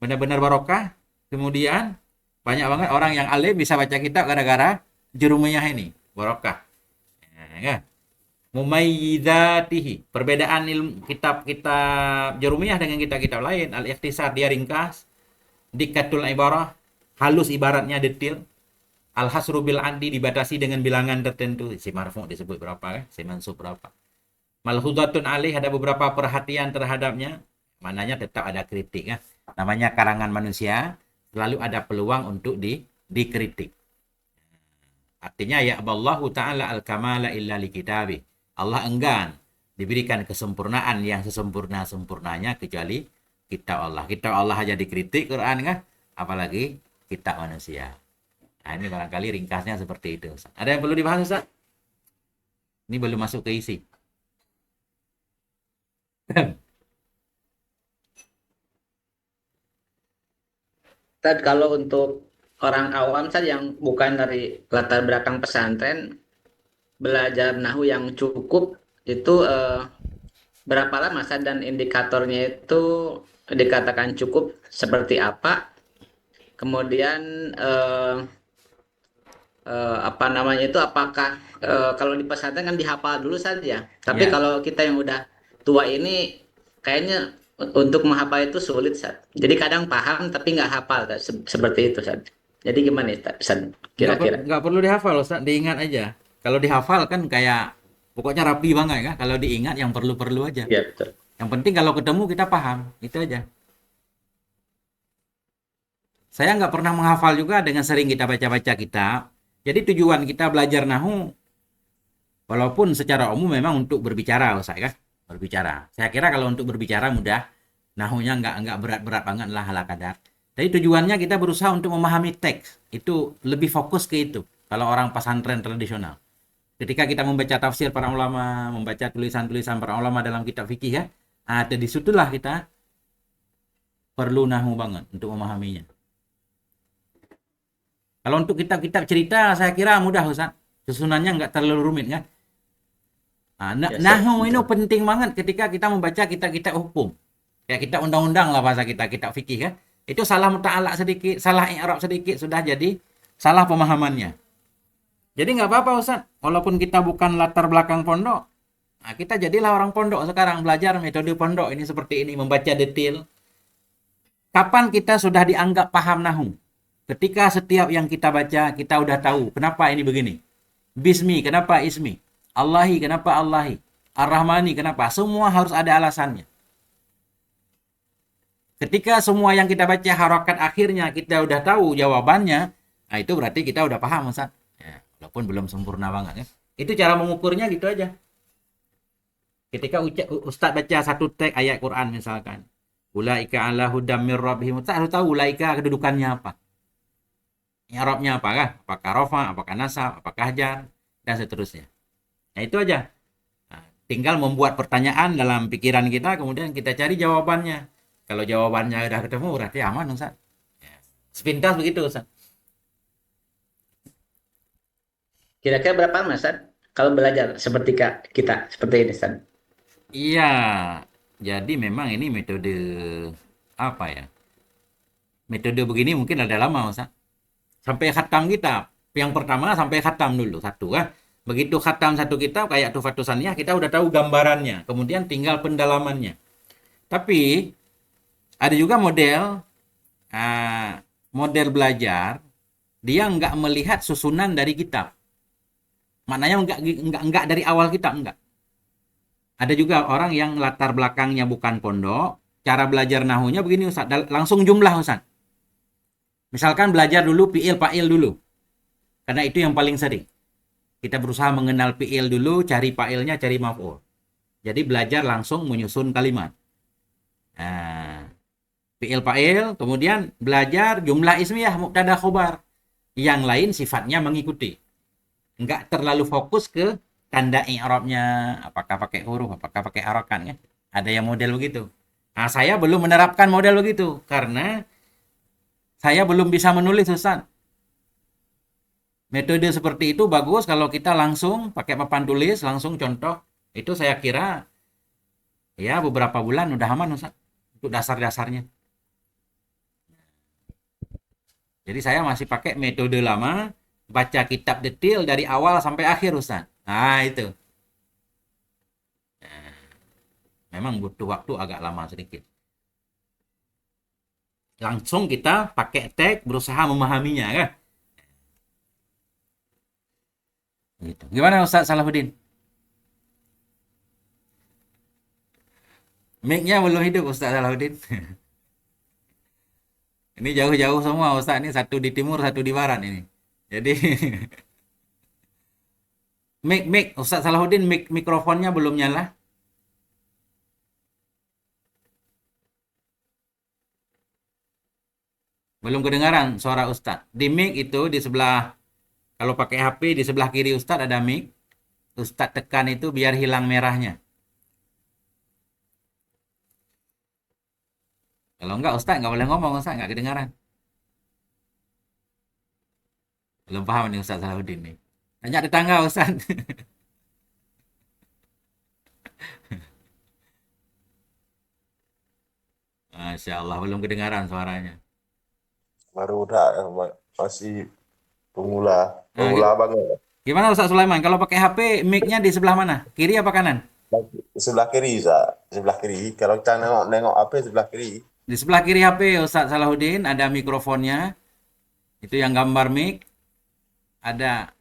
benar-benar barokah. Kemudian banyak banget orang yang alim bisa baca kitab gara-gara Jurumiyah ini, barokah. Ya. Mumayyidatihi, perbedaan ilmu kitab-kitab Jurumiyah dengan kitab-kitab lain. Al-ikhtisar, dia ringkas. Dikatul ibarah, halus ibaratnya, detail. Al-hasru bil addi dibatasi dengan bilangan tertentu. Si marfu disebut berapa kan? Si mansub berapa? Malhudatun alih ada beberapa perhatian terhadapnya. Mananya tetap ada kritik ya. Namanya karangan manusia, selalu ada peluang untuk dikritik. Artinya ya Allah Ta'ala al-kamala illa li kitabih. Allah enggan diberikan kesempurnaan yang sesempurna-sempurnanya kecuali kitab Allah. Kitab Allah aja dikritik Quran kan? Apalagi kitab manusia. Nah, ini barangkali ringkasnya seperti itu. Ustaz. Ada yang perlu dibahas, Ustaz? Ini belum masuk ke isi. Tad, kalau untuk orang awam saja yang bukan dari latar belakang pesantren, belajar nahu yang cukup itu berapa lama Sad, dan indikatornya itu dikatakan cukup seperti apa? Kemudian apa namanya itu, apakah kalau di pesantren kan dihafal dulu saja. Tapi Ya. kalau kita yang udah tua ini kayaknya untuk menghafal itu sulit, Sad. Jadi kadang paham tapi nggak hafal, Sad. Seperti itu, Sad. Jadi gimana ya, Sad, kira-kira? Nggak perlu dihafal, Ustaz. Diingat aja. Kalau dihafal kan kayak pokoknya rapi banget kan. Kalau diingat yang perlu-perlu aja. Ya, betul. Yang penting kalau ketemu kita paham. Itu aja. Saya nggak pernah menghafal juga dengan sering kita baca-baca kitab. Jadi tujuan kita belajar nahu, walaupun secara umum memang untuk berbicara, Ustaz kan? Berbicara. Saya kira kalau untuk berbicara mudah. Nahunya nggak berat-berat banget lah ala kadar. Jadi tujuannya kita berusaha untuk memahami teks. Itu lebih fokus ke itu. Kalau orang pesantren tradisional. Ketika kita membaca tafsir para ulama, membaca tulisan-tulisan para ulama dalam kitab fikih ya, ada di situlah kita perlu nahu banget untuk memahaminya. Kalau untuk kitab-kitab cerita, saya kira mudah Ustaz. Susunannya nggak terlalu rumit kan. Ya, siap, Nahu ini betul. penting banget ketika kita membaca kitab-kitab hukum. Kayak kita undang-undang lah bahasa kita, kitab fikih kan. Itu salah muta'alaq sedikit, salah i'rab sedikit, sudah jadi salah pemahamannya. Jadi nggak apa-apa Ustaz, walaupun kita bukan latar belakang pondok, nah, kita jadilah orang pondok sekarang, belajar metode pondok ini seperti ini, membaca detail. Kapan kita sudah dianggap paham nahu? Ketika setiap yang kita baca, kita udah tahu kenapa ini begini. Bismi, kenapa ismi? Allahi, kenapa Allahi? Ar-Rahmani, kenapa? Semua harus ada alasannya. Ketika semua yang kita baca harokat akhirnya kita udah tahu jawabannya, nah itu berarti kita udah paham Ustaz. Ya, walaupun belum sempurna banget ya. Itu cara mengukurnya gitu aja. Ketika Ustaz baca satu teks ayat Quran misalkan, ulaika ala hudam mir rabbihim, Ustaz harus tahu ulaika kedudukannya apa. I'rabnya apakah? Apakah rafa, apakah nasab, apakah jar, dan seterusnya. Nah itu aja. Nah, tinggal membuat pertanyaan dalam pikiran kita, kemudian kita cari jawabannya. Kalau jawabannya udah ketemu, berarti aman Ustaz. Ya. Sepintas begitu Ustaz. Kira-kira berapa lama, Sad, kalau belajar seperti kita seperti ini, Sad? Iya, jadi memang ini metode apa ya? Metode begini mungkin ada lama Ustaz. Sampai khatam kitab. Yang pertama sampai khatam dulu satu kan. Begitu khatam satu kitab kayak Tuhfatus Saniyah kita udah tahu gambarannya, kemudian tinggal pendalamannya. Tapi ada juga model belajar dia nggak melihat susunan dari kitab. Maknanya nggak dari awal kitab enggak. Ada juga orang yang latar belakangnya bukan pondok, cara belajar nahunya begini Ustaz, langsung jumlah Ustaz. Misalkan belajar dulu fi'il fa'il dulu. Karena itu yang paling sering. Kita berusaha mengenal fi'il dulu, cari fa'ilnya, cari maf'ul. Jadi belajar langsung menyusun kalimat. Nah, fi'il fa'il, kemudian belajar jumlah ismiyah, mubtada khobar. Yang lain sifatnya mengikuti. Enggak terlalu fokus ke tanda i'rabnya, apakah pakai huruf, apakah pakai harokat kan. Ada yang model begitu. Nah, saya belum menerapkan model begitu karena saya belum bisa menulis Ustaz. Metode seperti itu bagus kalau kita langsung pakai papan tulis, langsung contoh. Itu saya kira ya beberapa bulan udah aman Ustaz. Untuk dasar-dasarnya. Jadi saya masih pakai metode lama, baca kitab detail dari awal sampai akhir Ustaz. Nah itu. Memang butuh waktu agak lama sedikit. Langsung kita pakai teks berusaha memahaminya kan. Gitu. Gimana Ustaz Salahuddin? Mic-nya belum hidup Ustaz Salahuddin. Ini jauh-jauh semua Ustaz, ini satu di timur, satu di barat ini. Jadi mic Ustaz Salahuddin mikrofonnya belum nyala. Belum kedengaran suara Ustaz. Di mic itu di sebelah, kalau pakai HP di sebelah kiri Ustaz ada mic. Ustaz tekan itu biar hilang merahnya. Kalau enggak Ustaz nggak boleh ngomong Ustaz, nggak kedengaran. Belum paham nih Ustaz Salahuddin nih. Tanya tetangga Ustaz. Masya Allah belum kedengaran suaranya. Baru udah masih pemula, Nah, pemula banget. gimana Ustaz Sulaiman? Kalau pakai HP mic-nya di sebelah mana? Kiri apa kanan? Sebelah kiri, Zak. Sebelah kiri. Kalau kita nengok apa sebelah kiri. Di sebelah kiri HP Ustaz Salahuddin ada mikrofonnya. Itu yang gambar mic. Ada,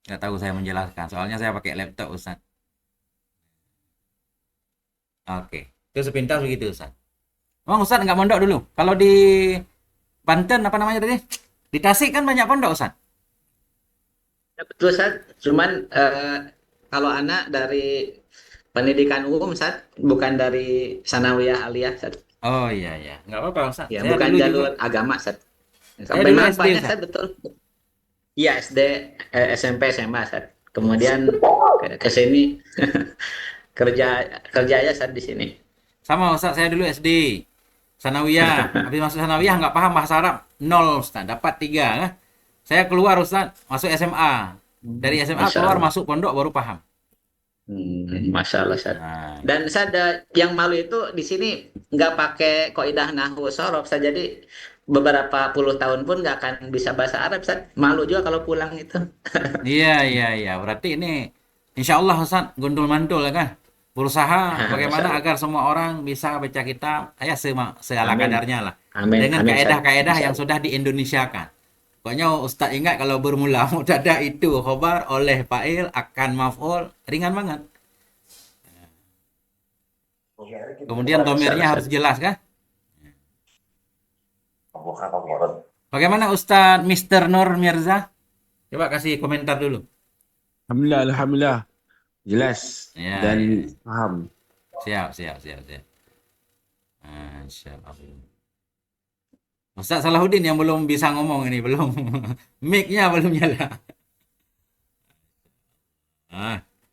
nggak tahu saya menjelaskan. Soalnya saya pakai laptop Ustaz. Oke. Itu sepintas begitu Ustaz. Emang Ustaz nggak mondok dulu? Kalau di Banten apa namanya tadi? Di Tasik kan banyak pondok Ustaz. Ya, betul Ustaz. Cuman kalau anak dari pendidikan umum Ustaz, bukan dari sanawiyah aliyah Ustaz. Oh iya iya, nggak apa-apa Ustaz. Ya, Saya bukan dulu juga, jalur agama Ustaz. saya Sampai dulu SD manfaatnya Ustaz. Ustaz betul. Iya, SD, SMP, SMA Ustaz. Kemudian ke sini kerja kerja aja Ustaz di sini. Sama Ustaz, saya dulu SD. Sanawiyah. Habis masuk Sanawiyah nggak paham bahasa Arab. Nol Ustaz, dapat 3. Kan? Saya keluar Ustaz, masuk SMA. Dari SMA Masya keluar Allah. masuk pondok baru paham. Masya Allah Ustaz. Nah, Dan saya ada yang malu itu di sini nggak pakai kaidah nahwu sorof Ustaz. Jadi beberapa puluh tahun pun nggak akan bisa bahasa Arab Ustaz. Malu juga kalau pulang itu. iya iya iya. Berarti ini insya Allah Ustaz gundul mantul ya kan. Berusaha Masya bagaimana Allah. agar semua orang bisa baca kitab ya segala Amin. kadarnya lah. Amin. Dengan Amin Ustaz. kaedah-kaedah Insya yang Allah. sudah diindonesiakan. Pokoknya Ustaz ingat kalau bermula mubtada itu khobar oleh fa'il akan maf'ul ringan banget. Kemudian Masya domirnya Allah harus Ustaz. jelas kan? Bukan orang. Bagaimana Ustadz Mister Nur Mirza? Coba kasih komentar dulu. Alhamdulillah, alhamdulillah. Jelas Ya, dan ya. paham. Siap. Masya Allah. Ustadz Salahuddin yang belum bisa ngomong ini, belum. Mic-nya belum nyala.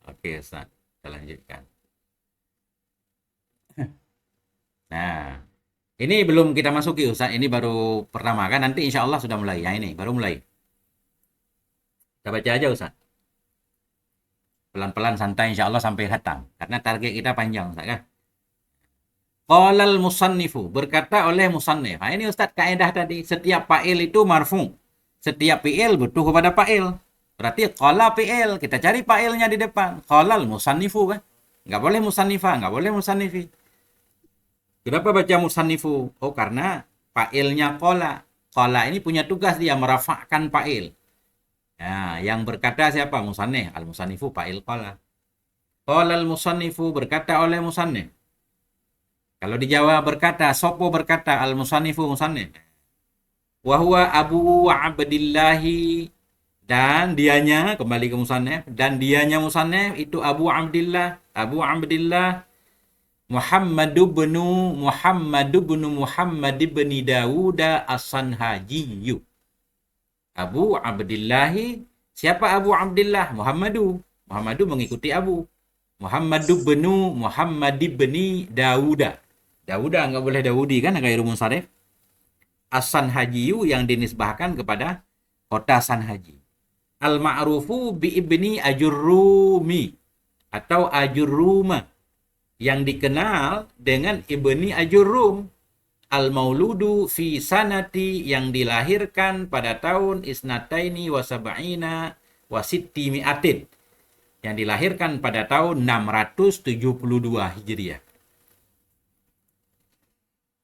Oke Ustadz. Kita lanjutkan. Nah, ini belum kita masuki Ustadz. Ini baru pertama kan. Nanti insya Allah sudah mulai. Ya ini, baru mulai. Kita baca aja Ustadz. Pelan-pelan santai insya Allah sampai khatam. Karena target kita panjang Ustaz kan. Qalal musannifu, berkata oleh musannif. Nah, ini Ustaz kaedah tadi, setiap fa'il itu marfu. Setiap fi'il butuh kepada fa'il. Berarti qala fi'il, kita cari fa'ilnya di depan. Qalal musannifu kan. Enggak boleh musannifah, enggak boleh musannifi. Kenapa baca musannifu? Oh, karena fa'ilnya qala. Qala ini punya tugas dia merafa'kan fa'il. Nah, yang berkata siapa? Musannif. Al-musannifu fa'il qala. Qala al-musannifu, berkata oleh musannif. Kalau di Jawa berkata, sopo berkata, al-musannifu musannif. Wa huwa Abu Abdillahi, dan dianya, kembali ke musannif, dan dianya musannif itu Abu Abdillah Muhammad bin Dawud as-Sanhaji. Abu Abdillahi, siapa Abu Abdillah? Muhammadu mengikuti Abu. Muhammad bin Dawuda. Dawuda nggak boleh Dawudi kan, kayak rumus sarif. As-Sanhajiyu yang dinisbahkan kepada kota Sanhaji. Al-ma'rufu bi ibni Ajurrumi atau Ajurruma, yang dikenal dengan ibni Ajurrum. Al-mauludu fi sanati, yang dilahirkan pada tahun isnataini wa sab'ina wa sitti mi'atin, yang dilahirkan pada tahun 672 Hijriah.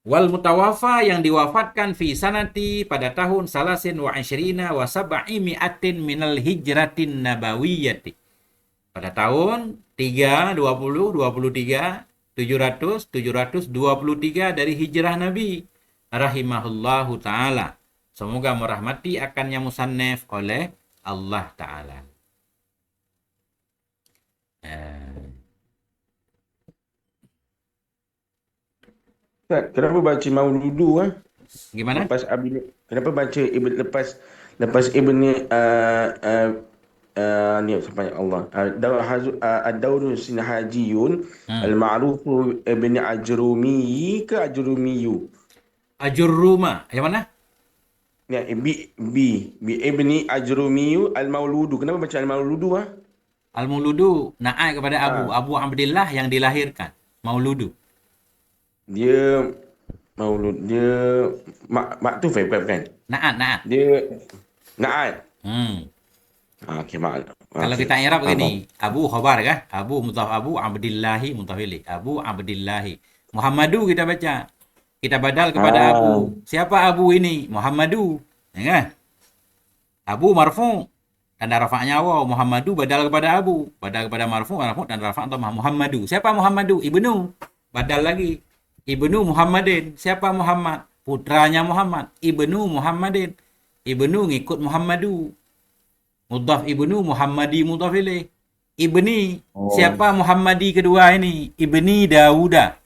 Wal mutawafa yang diwafatkan fi sanati pada tahun salasin wa isyrina wa sab'i mi'atin minal hijratin nabawiyyati. Pada tahun 3, 20, 23, 723 dari hijrah Nabi. Rahimahullahu ta'ala. Semoga merahmati akannya musannif oleh Allah Ta'ala. Ustaz, kenapa baca Mauludu Gimana? Kenapa baca lepas Ibn ni sampai Allah. Ad-Dawrun Sinhajiyun Al-Ma'ruf Ibn Ajrumi ke Ajrumiyu? Ajurruma. Yang mana? Ya, Ibn Ajrumiyu Al-Mauludu. Kenapa baca Al-Mauludu Al-Mauludu naat kepada Abu Abdillah yang dilahirkan. Mauludu. Dia Maulud dia maktuf bukan? Naat. Dia naat. Okey, Kalau kita i'rab begini, Abu khabar kan? Abu mudhaf Abu Abdillahi mudhaf ilaih. Abu Abdillahi. Muhammadu kita baca. Kita badal kepada Abu. Siapa Abu ini? Muhammadu. Ya kan? Abu marfu. Tanda rafa'nya waw. Muhammadu badal kepada Abu. Badal kepada marfu tanda rafa' atau Muhammadu. Siapa Muhammadu? Ibnu. Badal lagi. Ibnu Muhammadin. Siapa Muhammad? Putranya Muhammad. Ibnu Muhammadin. Ibnu ngikut Muhammadu. Mudhaf ibnu Muhammadi mudhaf ilaih. Ibni. Siapa Muhammadi kedua ini? Ibni Dawuda.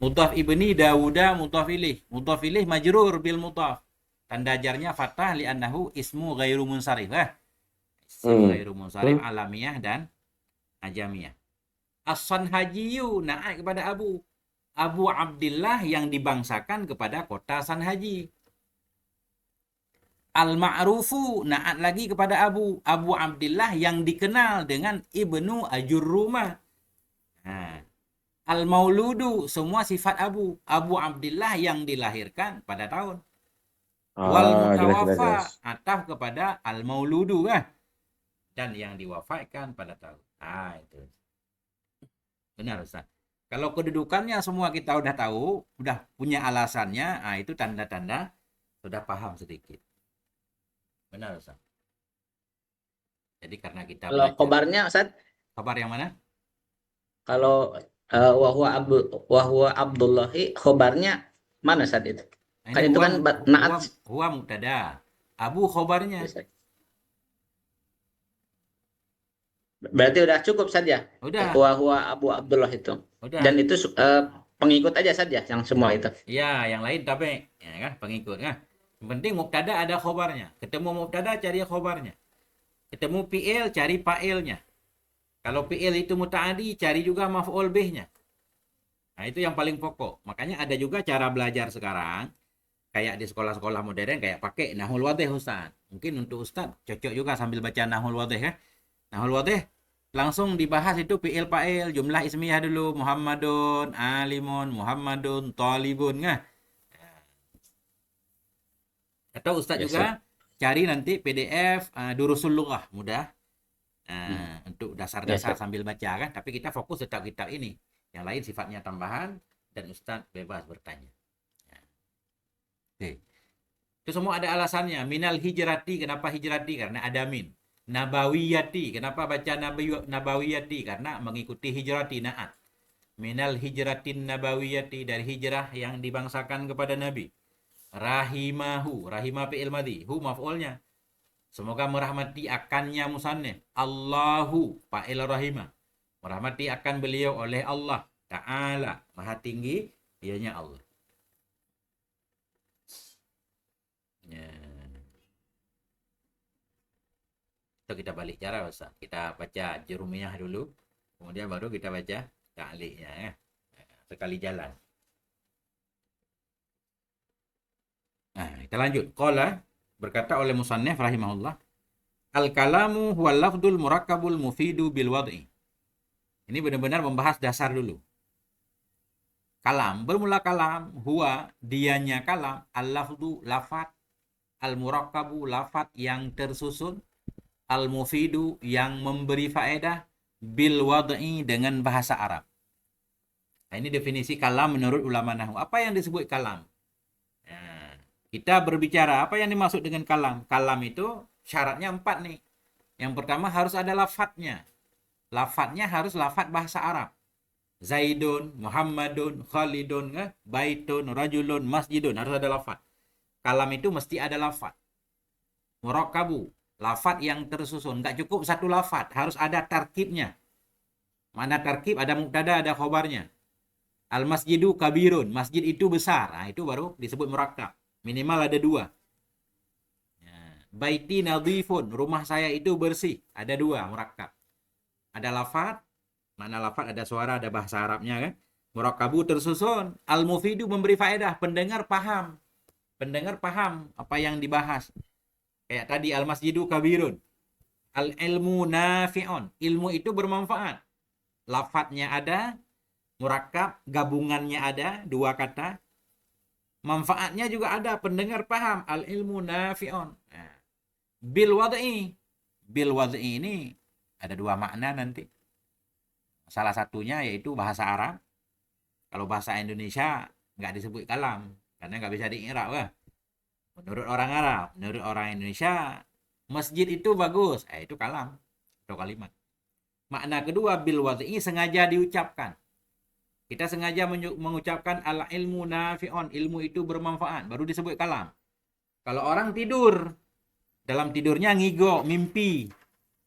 Mudhaf ibni Dawuda mudhaf ilaih. Mudhaf ilaih majrur bil mudhaf. Tanda jarnya fathah li'annahu ismu ghairu munsharif. Ismu ghairu munsharif alamiyah dan ajamiyah. As-Sanhajiyu naat kepada Abu Abdillah yang dibangsakan kepada kota Sanhaji. Al-Ma'rufu naat lagi kepada Abu Abdillah yang dikenal dengan Ibnu Ajurruma. Al-Mauludu semua sifat Abu Abdillah yang dilahirkan pada tahun. Wal mutawafa ataf kepada Al-Mauludu kan? Dan yang diwafatkan pada tahun. Itu. Benar Ustaz. Kalau kedudukannya semua kita udah tahu, udah punya alasannya, itu tanda-tanda sudah paham sedikit. Benar Ustaz. Jadi karena kita Kalau khobarnya Ustaz, khabar yang mana? kalau wahwa Abdullahi, khobarnya mana Ustaz itu? Kan itu kan naat. Huwa mubtada. Abu khobarnya. Berarti udah cukup saja. Udah. Wahwa Abu Abdullah itu. Udah. Dan itu pengikut aja saja yang semua itu. Ya, yang lain tapi ya kan pengikut kan. Yang penting mubtada ada khobarnya. Ketemu mubtada cari khobarnya. Ketemu fi'il cari fa'ilnya. Kalau fi'il itu muta'adi cari juga maf'ul bihnya. Nah, itu yang paling pokok. Makanya ada juga cara belajar sekarang kayak di sekolah-sekolah modern kayak pakai nahul wadih Ustaz. Mungkin untuk Ustaz cocok juga sambil baca nahul wadih kan. Nahul wadih langsung dibahas itu fi'il fa'il, jumlah ismiyah dulu, Muhammadun, alimun, Muhammadun, talibun kan. Atau Ustaz juga cari nanti PDF Durusul Lughah, mudah. Untuk dasar-dasar sambil baca kan. Tapi kita fokus tetap kitab ini. Yang lain sifatnya tambahan dan Ustaz bebas bertanya. Itu semua ada alasannya. Minal hijrati, kenapa hijrati? Karena ada min. Nabawiyati, kenapa baca nabawiyati? Karena mengikuti hijrati naat. Minal hijratin nabawiyati, dari hijrah yang dibangsakan kepada Nabi. Rahimahu, rahimah fi'il madhi, hu maf'ulnya. Semoga merahmati akannya musannif. Allahu fa'il rahimah. Merahmati akan beliau oleh Allah Ta'ala, maha tinggi dianya Allah. Itu kita balik cara Ustaz. Kita baca Jurumiyah dulu, kemudian baru kita baca ta'liqnya ya. Sekali jalan. Nah, kita lanjut. Qala, berkata oleh musannif rahimahullah, al-kalamu huwal lafdul murakkabul mufidu bil wad'i. Ini benar-benar membahas dasar dulu. Kalam, bermula kalam, huwa, dianya kalam, al-lafdu, lafat, al-murakkabu, lafat yang tersusun, al-mufidu, yang memberi faedah, bil wad'i, dengan bahasa Arab. Nah, ini definisi kalam menurut ulama nahwu. Apa yang disebut kalam? Nah, kita berbicara, apa yang dimaksud dengan kalam? Kalam itu syaratnya 4 nih. Yang pertama harus ada lafadznya. Lafadznya harus lafadz bahasa Arab. Zaidun, Muhammadun, Khalidun, Baitun, Rajulun, Masjidun. Harus ada lafadz. Kalam itu mesti ada lafadz. Murakkabu, lafadz yang tersusun. Nggak cukup satu lafadz, harus ada tarkibnya. Mana tarkib? Ada mubtada, ada khobarnya. Al-masjidu kabirun, masjid itu besar. Nah, itu baru disebut murakkab. Minimal ada 2. Ya. Baiti nadhifun, rumah saya itu bersih. Ada 2 murakkab. Ada lafadz, mana lafadz ada suara, ada bahasa Arabnya kan. Murakkabu tersusun. Al-mufidu memberi faedah, pendengar paham. Pendengar paham apa yang dibahas. Kayak tadi al-masjidu kabirun. Al-ilmu nafi'un, ilmu itu bermanfaat. Lafadznya ada, murakkab, gabungannya ada, 2 kata. Manfaatnya juga ada, pendengar paham. Al-ilmu nafi'un. Nah, bil wad'i. Bil wad'i ini ada 2 makna nanti. Salah satunya yaitu bahasa Arab. Kalau bahasa Indonesia nggak disebut kalam, karena nggak bisa dii'rab kan. Menurut orang Arab, menurut orang Indonesia, masjid itu bagus. Itu kalam atau kalimat. Makna kedua, bil wad'i, sengaja diucapkan. Kita sengaja mengucapkan al ilmu nafi'un, ilmu itu bermanfaat, baru disebut kalam. Kalau orang tidur, dalam tidurnya ngigo, mimpi.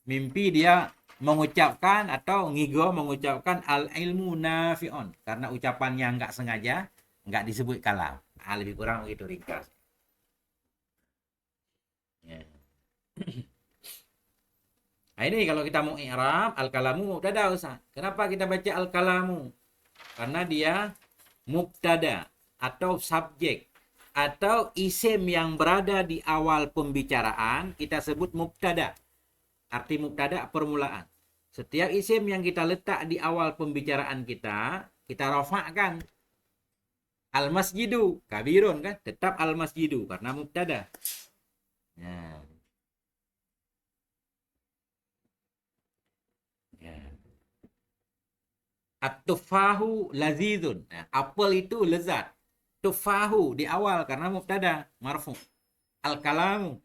Mimpi dia mengucapkan atau ngigo mengucapkan al ilmu nafi'un. Karena ucapannya nggak sengaja, nggak disebut kalam. Lebih kurang begitu ringkas. Ya. Nah, ini kalau kita mau i'rab al-kalamu mubtada Ustaz. Kenapa kita baca al-kalamu? Karena dia mubtada atau subjek atau isim yang berada di awal pembicaraan kita sebut mubtada. Arti mubtada permulaan. Setiap isim yang kita letak di awal pembicaraan kita rafa'kan. Al-masjidu kabirun kan, tetap al-masjidu karena mubtada. Ya. At-tufahu lazizun. Nah, apel itu lezat. Tufahu di awal karena mubtada marfu. Al-kalamu.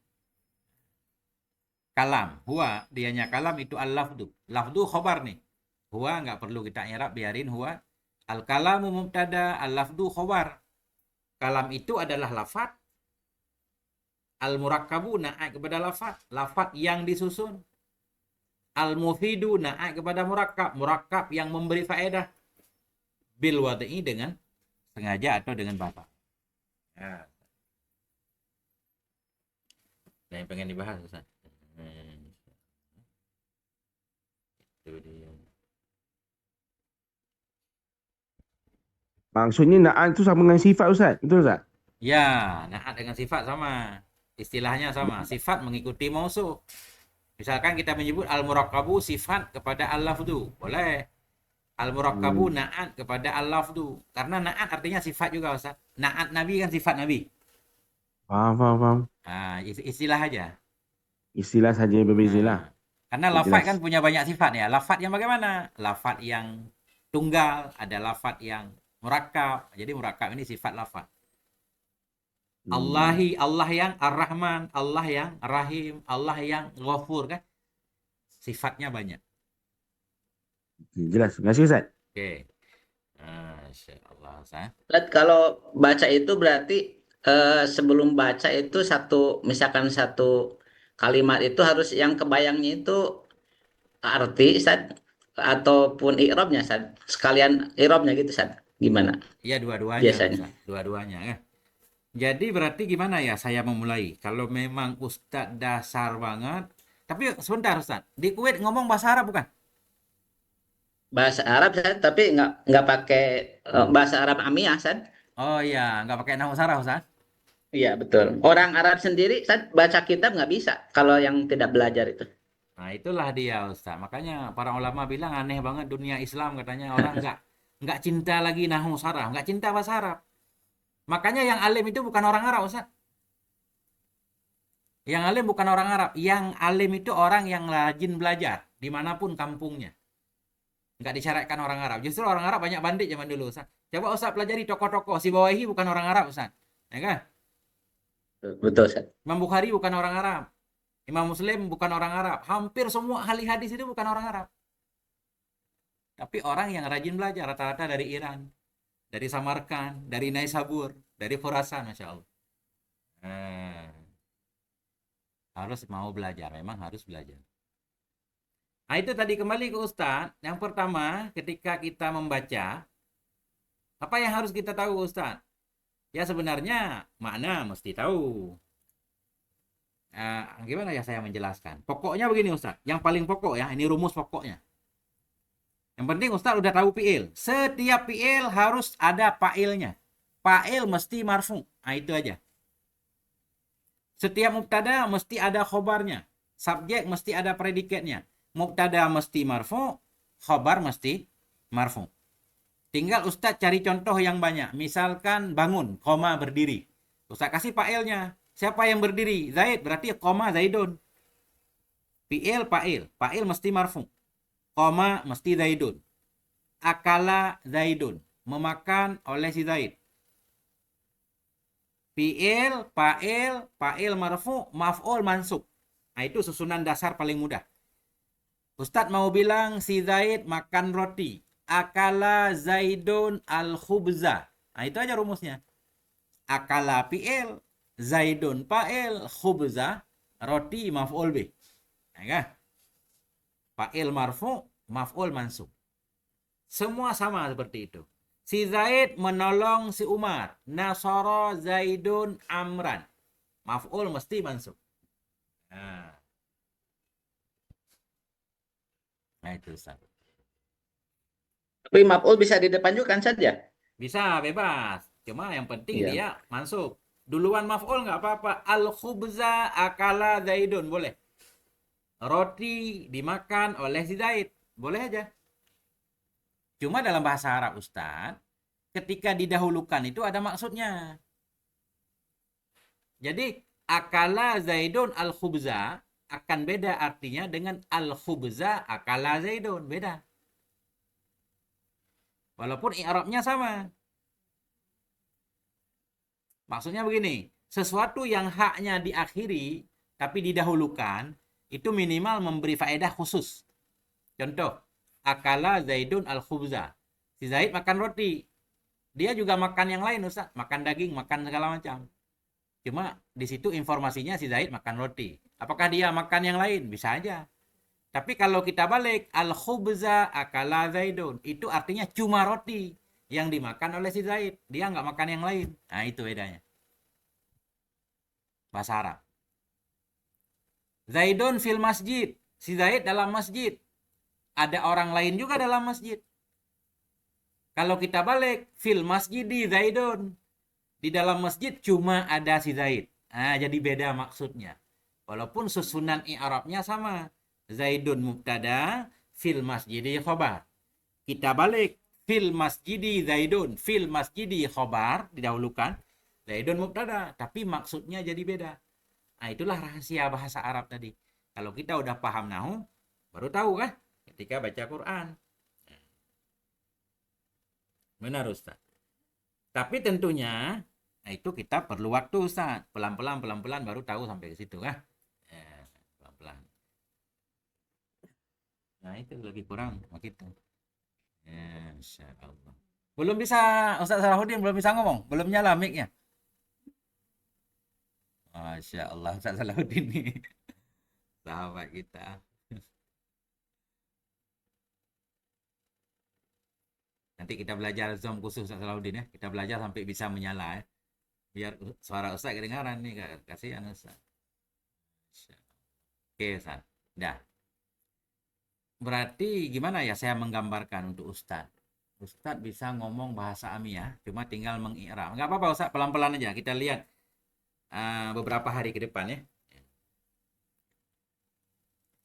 Kalam. Huwa dianya kalam itu al-lafdu. Lafdu khobar nih. Huwa nggak perlu kita i'rab, biarin huwa. Al-kalamu mubtada, al-lafdu khobar. Kalam itu adalah lafaz. Al-murakkabu na'at kepada lafaz. Lafaz yang disusun. Al-mufidu na'at kepada murakkab. Murakkab yang memberi faedah. Bil wad'i dengan sengaja atau dengan bapak. Ya. Ada yang pengen dibahas Ustaz? Itu dia. Maksudnya na'at itu sama dengan sifat Ustaz. Betul Ustaz? Ya, na'at dengan sifat sama. Istilahnya sama. Sifat mengikuti mausu. Misalkan kita menyebut al-murakkabu sifat kepada al-lafdu. Boleh. Al-murakkabu na'at kepada al-lafdu. Karena na'at artinya sifat juga Ustaz. Na'at Nabi kan sifat Nabi. Paham. Nah, istilah aja. Istilah saja berbeza lah. Karena lafaz kan punya banyak sifat ya. Lafaz yang bagaimana? Lafaz yang tunggal, ada lafaz yang murakkab. Jadi murakkab ini sifat lafaz. Allahi, Allah yang Ar-Rahman, Allah yang Rahim, Allah yang Ghafur kan. Sifatnya banyak. Jelas. Terima kasih Ustaz. Oke. Masya Allah. Ustaz. Kalau baca itu berarti sebelum baca itu misalkan satu kalimat itu harus yang kebayangnya itu arti Ustaz, ataupun i'rabnya Ustaz. Sekalian i'rabnya gitu Ustaz. Gimana? Iya, dua-duanya. Biasanya. Ustaz. Dua-duanya ya. Jadi berarti gimana ya saya memulai? Kalau memang Ustadz dasar banget. Tapi sebentar Ustadz. Di Kuwait ngomong bahasa Arab bukan? Bahasa Arab Ustaz, tapi nggak pakai bahasa Arab Amiyah Ustaz. Oh iya, nggak pakai nahwu saraf Ustadz. Iya betul. Orang Arab sendiri Ustaz, baca kitab nggak bisa kalau yang tidak belajar itu. Nah itulah dia Ustadz. Makanya para ulama bilang aneh banget dunia Islam katanya orang nggak cinta lagi nahwu saraf, nggak cinta bahasa Arab. Makanya yang alim itu bukan orang Arab Ustaz. Yang alim bukan orang Arab. Yang alim itu orang yang rajin belajar dimanapun kampungnya. Nggak disyaratkan orang Arab. Justru orang Arab banyak bandit zaman dulu, Ustaz. Coba Ustaz pelajari tokoh-tokoh. Si Bawahi bukan orang Arab, Ustaz. Ya kan? Betul, Ustaz. Imam Bukhari bukan orang Arab. Imam Muslim bukan orang Arab. Hampir semua ahli hadis itu bukan orang Arab. Tapi orang yang rajin belajar rata-rata dari Iran, dari Samarkand, dari Naisabur, dari Khurasan, Masya Allah. Harus mau belajar, memang harus belajar. Nah itu tadi kembali ke Ustadz. Yang pertama, ketika kita membaca, apa yang harus kita tahu Ustadz? Ya sebenarnya makna mesti tahu. Gimana ya saya menjelaskan? Pokoknya begini Ustadz. Yang paling pokok ya, ini rumus pokoknya. Yang penting Ustadz udah tahu fi'il. Setiap fi'il harus ada fa'ilnya. Fa'il mesti marfu. Nah itu aja. Setiap mubtada mesti ada khobarnya. Subjek mesti ada predikatnya. Mubtada mesti marfu, khobar mesti marfu. Tinggal Ustadz cari contoh yang banyak. Misalkan bangun, koma berdiri. Ustadz kasih fa'ilnya. Siapa yang berdiri? Zaid, berarti koma Zaidun. Fi'il, fa'il. Fa'il mesti marfu. Koma mesti Zaidun. Akala Zaidun. Memakan oleh si Zaid. Fi'il, fa'il, fa'il marfu, maf'ul mansub. Nah itu susunan dasar paling mudah. Ustadz mau bilang si Zaid makan roti. Akala Zaidun al-khubza. Nah itu aja rumusnya. Akala fi'il, Zaidun fa'il, khubza, roti maf'ul bih. Nah, kan? Fa'il marfu, maf'ul mansub. Semua sama seperti itu. Si Zaid menolong si Umar. Nasara Zaidun Amran. Maf'ul mesti mansub. Nah itu Ustaz. Tapi maf'ul bisa di depan juga kan saja. Bisa bebas. Cuma yang penting Iya. dia mansub. Duluan maf'ul nggak apa-apa. Al-khubza akala Zaidun. Boleh. Roti dimakan oleh si Zaid. Boleh aja. Cuma dalam bahasa Arab Ustaz, ketika didahulukan itu ada maksudnya. Jadi akala Zaidun al-khubza akan beda artinya dengan al-khubza akala Zaidun. Beda. Walaupun i'rabnya sama. Maksudnya begini, sesuatu yang haknya diakhiri tapi didahulukan itu minimal memberi faedah khusus. Contoh, akala Zaidun al-khubza. Si Zaid makan roti. Dia juga makan yang lain Ustaz, makan daging, makan segala macam. Cuma di situ informasinya si Zaid makan roti. Apakah dia makan yang lain? Bisa aja. Tapi kalau kita balik, al-khubza akala Zaidun, itu artinya cuma roti yang dimakan oleh si Zaid. Dia nggak makan yang lain. Nah itu bedanya. Bahasa Arab. Zaidun fil masjid. Si Zaid dalam masjid. Ada orang lain juga dalam masjid. Kalau kita balik, fil masjidi Zaidun. Di dalam masjid cuma ada si Zaid. Nah, jadi beda maksudnya. Walaupun susunan i'rabnya sama. Zaidun mubtada, fil masjidi khobar. Kita balik, fil masjidi Zaidun, fil masjidi khobar, didahulukan. Zaidun mubtada, tapi maksudnya jadi beda. Nah, itulah rahasia bahasa Arab tadi. Kalau kita udah paham nahu, baru tahu kan ketika baca Quran. Benar Ustaz. Tapi tentunya, nah itu kita perlu waktu Ustaz. Pelan-pelan baru tahu sampai ke situ kan. Pelan-pelan. Nah itu lebih kurang begitu. Insya Allah. Belum bisa, Ustaz Salahuddin belum bisa ngomong, belum nyala mic-nya. Masya Allah, Ustaz Salahuddin nih. Sahabat kita. Nanti kita belajar Zoom khusus Ustaz Salahuddin ya. Kita belajar sampai bisa menyala ya. Biar suara Ustaz kedengaran nih, kasihan Ustaz. Oke Ustaz. Dah. Berarti gimana ya saya menggambarkan untuk Ustaz? Ustaz bisa ngomong bahasa Amiyah, cuma tinggal mengi'rab. Enggak apa-apa Ustaz, pelan-pelan aja. Kita lihat beberapa hari ke depan ya.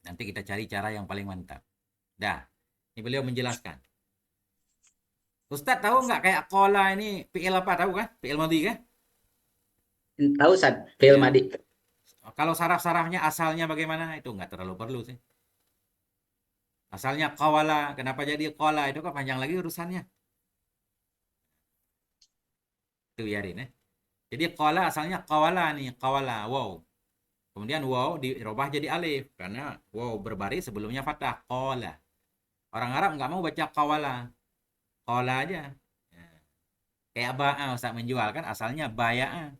Nanti kita cari cara yang paling mantap. Dah. Ini beliau menjelaskan. Ustaz tahu nggak kayak kola ini fi'il apa? Tahu kan? Fi'il madhi kan? Tahu Ustaz, fi'il madhi. Kalau saraf-sarafnya asalnya bagaimana? Itu nggak terlalu perlu sih. Asalnya qawala, kenapa jadi qala? Itu kan panjang lagi urusannya. Itu biarin ya. Jadi qala asalnya qawala nih, qawala, wow. Kemudian wow dirubah jadi alif karena wow berbaris sebelumnya fathah, qala. Orang Arab nggak mau baca qawala, qala aja. Ya. Kayak ba'a Ustaz menjual kan asalnya baya'a.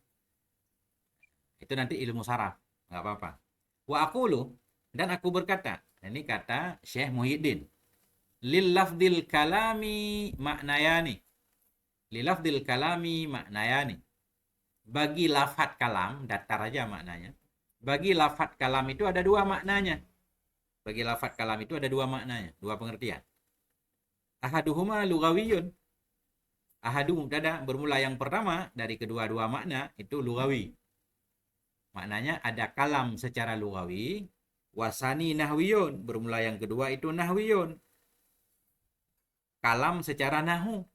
Itu nanti ilmu saraf, nggak apa-apa. Wa aqulu, dan aku berkata, ini kata Syekh Muhyiddin. Lil lafdil kalami maknayani. Lil lafdil kalami maknayani. Bagi lafat kalam, datar aja maknanya. Bagi lafat kalam itu ada dua maknanya. Bagi lafat kalam itu ada dua maknanya, dua pengertian. Ahaduhuma lugawiyun. Ahadu mubtada bermula yang pertama dari kedua-dua makna itu lugawi. Maknanya ada kalam secara lugawi, wasani nahwiyun, bermula yang kedua itu nahwiyun. Kalam secara nahu.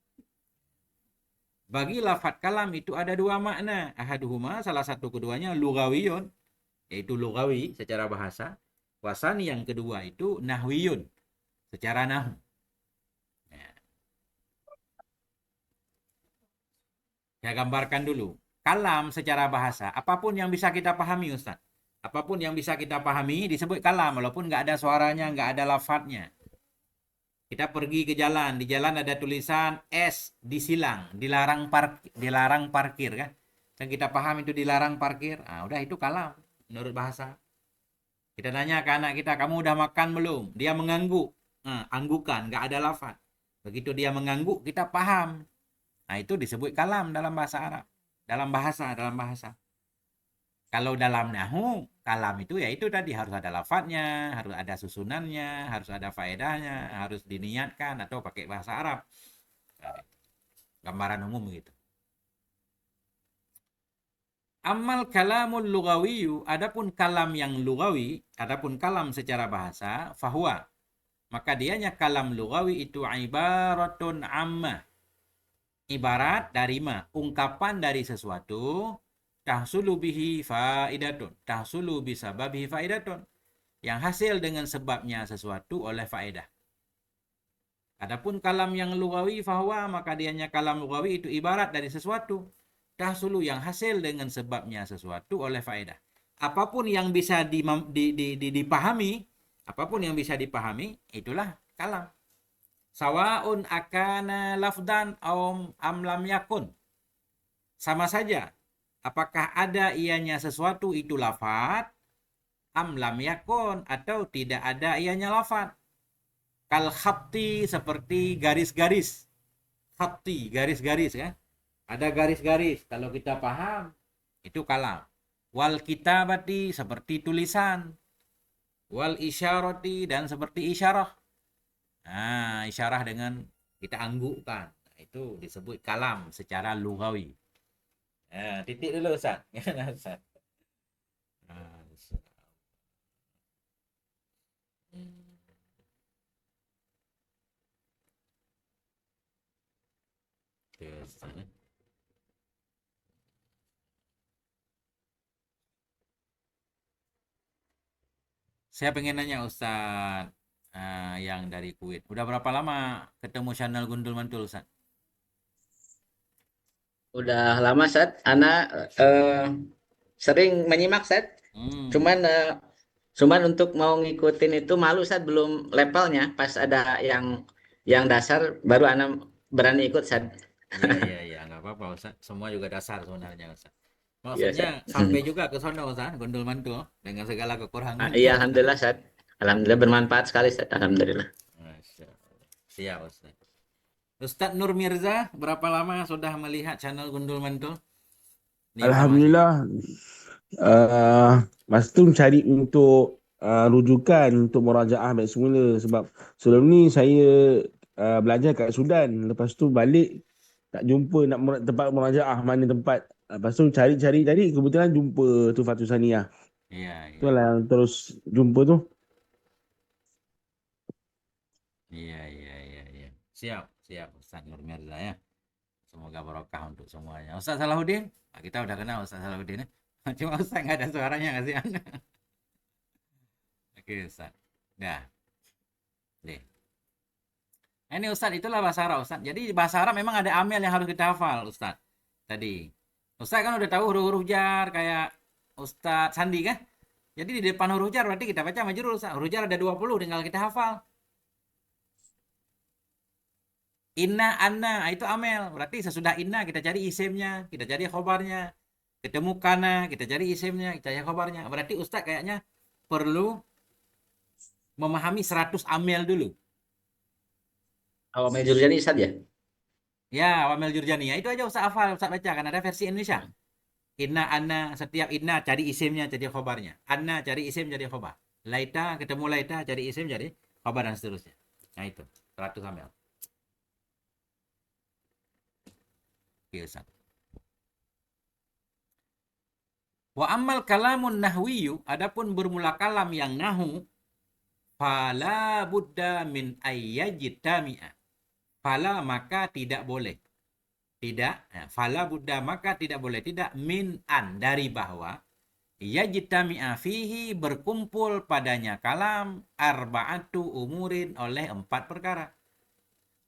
Bagi lafat kalam itu ada dua makna. Ahaduhuma, salah satu keduanya lugawiyun, yaitu lugawi secara bahasa. Wasani yang kedua itu nahwiyun, secara nahu. Ya. Saya gambarkan dulu. Kalam secara bahasa, apapun yang bisa kita pahami Ustaz. Apapun yang bisa kita pahami disebut kalam, walaupun nggak ada suaranya, nggak ada lafadznya. Kita pergi ke jalan, di jalan ada tulisan S disilang, dilarang parkir kan. Dan kita paham itu dilarang parkir, udah itu kalam menurut bahasa. Kita nanya ke anak kita, kamu udah makan belum? Dia mengangguk, anggukan, nggak ada lafaz. Begitu dia mengangguk, kita paham. Nah itu disebut kalam dalam bahasa Arab, dalam bahasa. Kalau dalam nahu, kalam itu ya itu tadi harus ada lafadznya, harus ada susunannya, harus ada faedahnya, harus diniatkan atau pakai bahasa Arab. Gambaran umum begitu. Amal kalamul lugawiyu, adapun kalam yang lugawi, adapun kalam secara bahasa, fahuwa. Maka dianya kalam lugawi itu ibaratun amma. Ibarat dari ungkapan dari sesuatu, tahsulu bihi faidatun, tahsulu bisababihi faidatun, yang hasil dengan sebabnya sesuatu oleh faedah. Adapun kalam yang lugawi fahuwa, maka dianya kalam lugawi itu ibarat dari sesuatu, tahsulu yang hasil dengan sebabnya sesuatu oleh faedah. Apapun yang bisa dipahami, apapun yang bisa dipahami, itulah kalam. Sawaun akana lafdan am lam yakun. Sama saja. Apakah ada ianya sesuatu itu lafad, am lam yakun, atau tidak ada ianya lafad. Kal khatti, seperti garis-garis. Khatti, garis-garis ya. Ada garis-garis, kalau kita paham, itu kalam. Wal kitabati, seperti tulisan. Wal isyarati, dan seperti isyarah. Nah, isyarah dengan kita anggukkan. Itu disebut kalam secara lugawi. Titik dulu Ustaz. Ustaz. Saya pengen nanya Ustaz yang dari Kuwait. Udah berapa lama ketemu channel Gundul Mantul Ustaz? Udah lama Sat, Ana sering menyimak Sat. Cuman untuk mau ngikutin itu malu Sat, belum levelnya. Pas ada yang dasar baru Ana berani ikut Sat. Iya, nggak apa-apa Ustaz. Semua juga dasar sebenarnya Ustaz. Iya Maksudnya Sat. sampai juga ke sono Ustaz, Gundul Mantul dengan segala kekurangan. Iya alhamdulillah Sat. Alhamdulillah bermanfaat sekali Sat. Alhamdulillah. Masya Allah. Siap Ustaz. Ustadz Nur Mirza, berapa lama sudah melihat channel Gundul Mantul? Alhamdulillah. Masa tu mencari untuk rujukan untuk murajaah balik semula, sebab sebelum ni saya belajar kat Sudan, lepas tu balik tak jumpa tempat murajaah mana tempat. Lepas tu cari kebetulan jumpa tu Fatul Saniyah. Iya. Itulah yang terus jumpa tu. Iya. Siap Ustadz Nur Mirza ya. Semoga barokah untuk semuanya. Ustadz Salahuddin, kita udah kenal Ustadz Salahuddin ya. Cuma Ustadz nggak ada suaranya, kasihan. Oke Ustadz. Dah. Nih. Ini Ustaz, itulah bahasa Arab Ustaz. Jadi di bahasa Arab memang ada amel yang harus kita hafal Ustaz. Tadi. Ustaz kan udah tahu huruf-huruf jar kayak Ustaz Sandi kan? Jadi di depan huruf jar berarti kita baca majrur Ustaz. Huruf jar ada 20 tinggal kita hafal. Inna, anna, itu amel. Berarti sesudah inna kita cari isimnya, kita cari khobarnya. Ketemu kana, kita cari isimnya, kita cari khobarnya. Berarti Ustaz kayaknya perlu memahami 100 amel dulu. Awamil Jurjani Ustaz ya? Ya, Wamel Jurjaniyah itu aja Ustaz hafal, Ustaz baca kan ada versi Indonesia. Inna, anna, setiap inna cari isimnya, cari khobarnya. Anna cari isim, cari khobar. Laita, ketemu laita, cari isim, cari khobar dan seterusnya. Nah itu, 100 amel. Oke Ustaz. Wa ammal kalamun nahwiyu, adapun bermula kalam yang nahu, fala budda min ayyajtami'a. Fala maka tidak boleh. Tidak, ya, fala budda maka tidak boleh. Tidak min an dari bahwa yajtami'a fihi berkumpul padanya kalam arba'atu umurin oleh 4 perkara.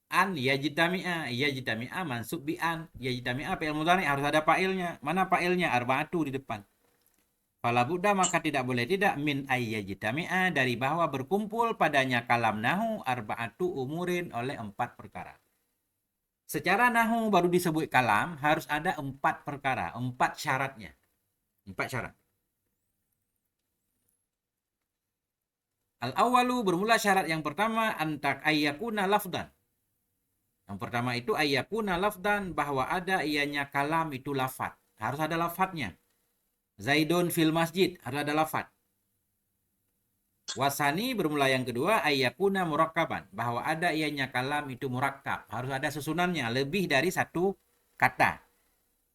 An yajtami'a mansub bi an. Yajtami'a fi'il mudhari harus ada fa'ilnya. Mana fa'ilnya? Arba'atu di depan. Fala budda maka tidak boleh tidak min ayyajtami'a dari bahwa berkumpul padanya kalam nahu arba'atu umurin oleh 4 perkara. Secara nahu baru disebut kalam harus ada 4 perkara, 4 syaratnya. 4 syarat. Al-awwalu bermula syarat yang pertama antak ayyakuna lafdan. Yang pertama itu ayyakuna lafdan bahwa ada ianya kalam itu lafad. Harus ada lafadnya. Zaidun fil masjid harus ada lafad. Wasani bermula yang kedua ayyakuna murakkaban bahwa ada ianya kalam itu murakkab, harus ada susunannya lebih dari 1 kata.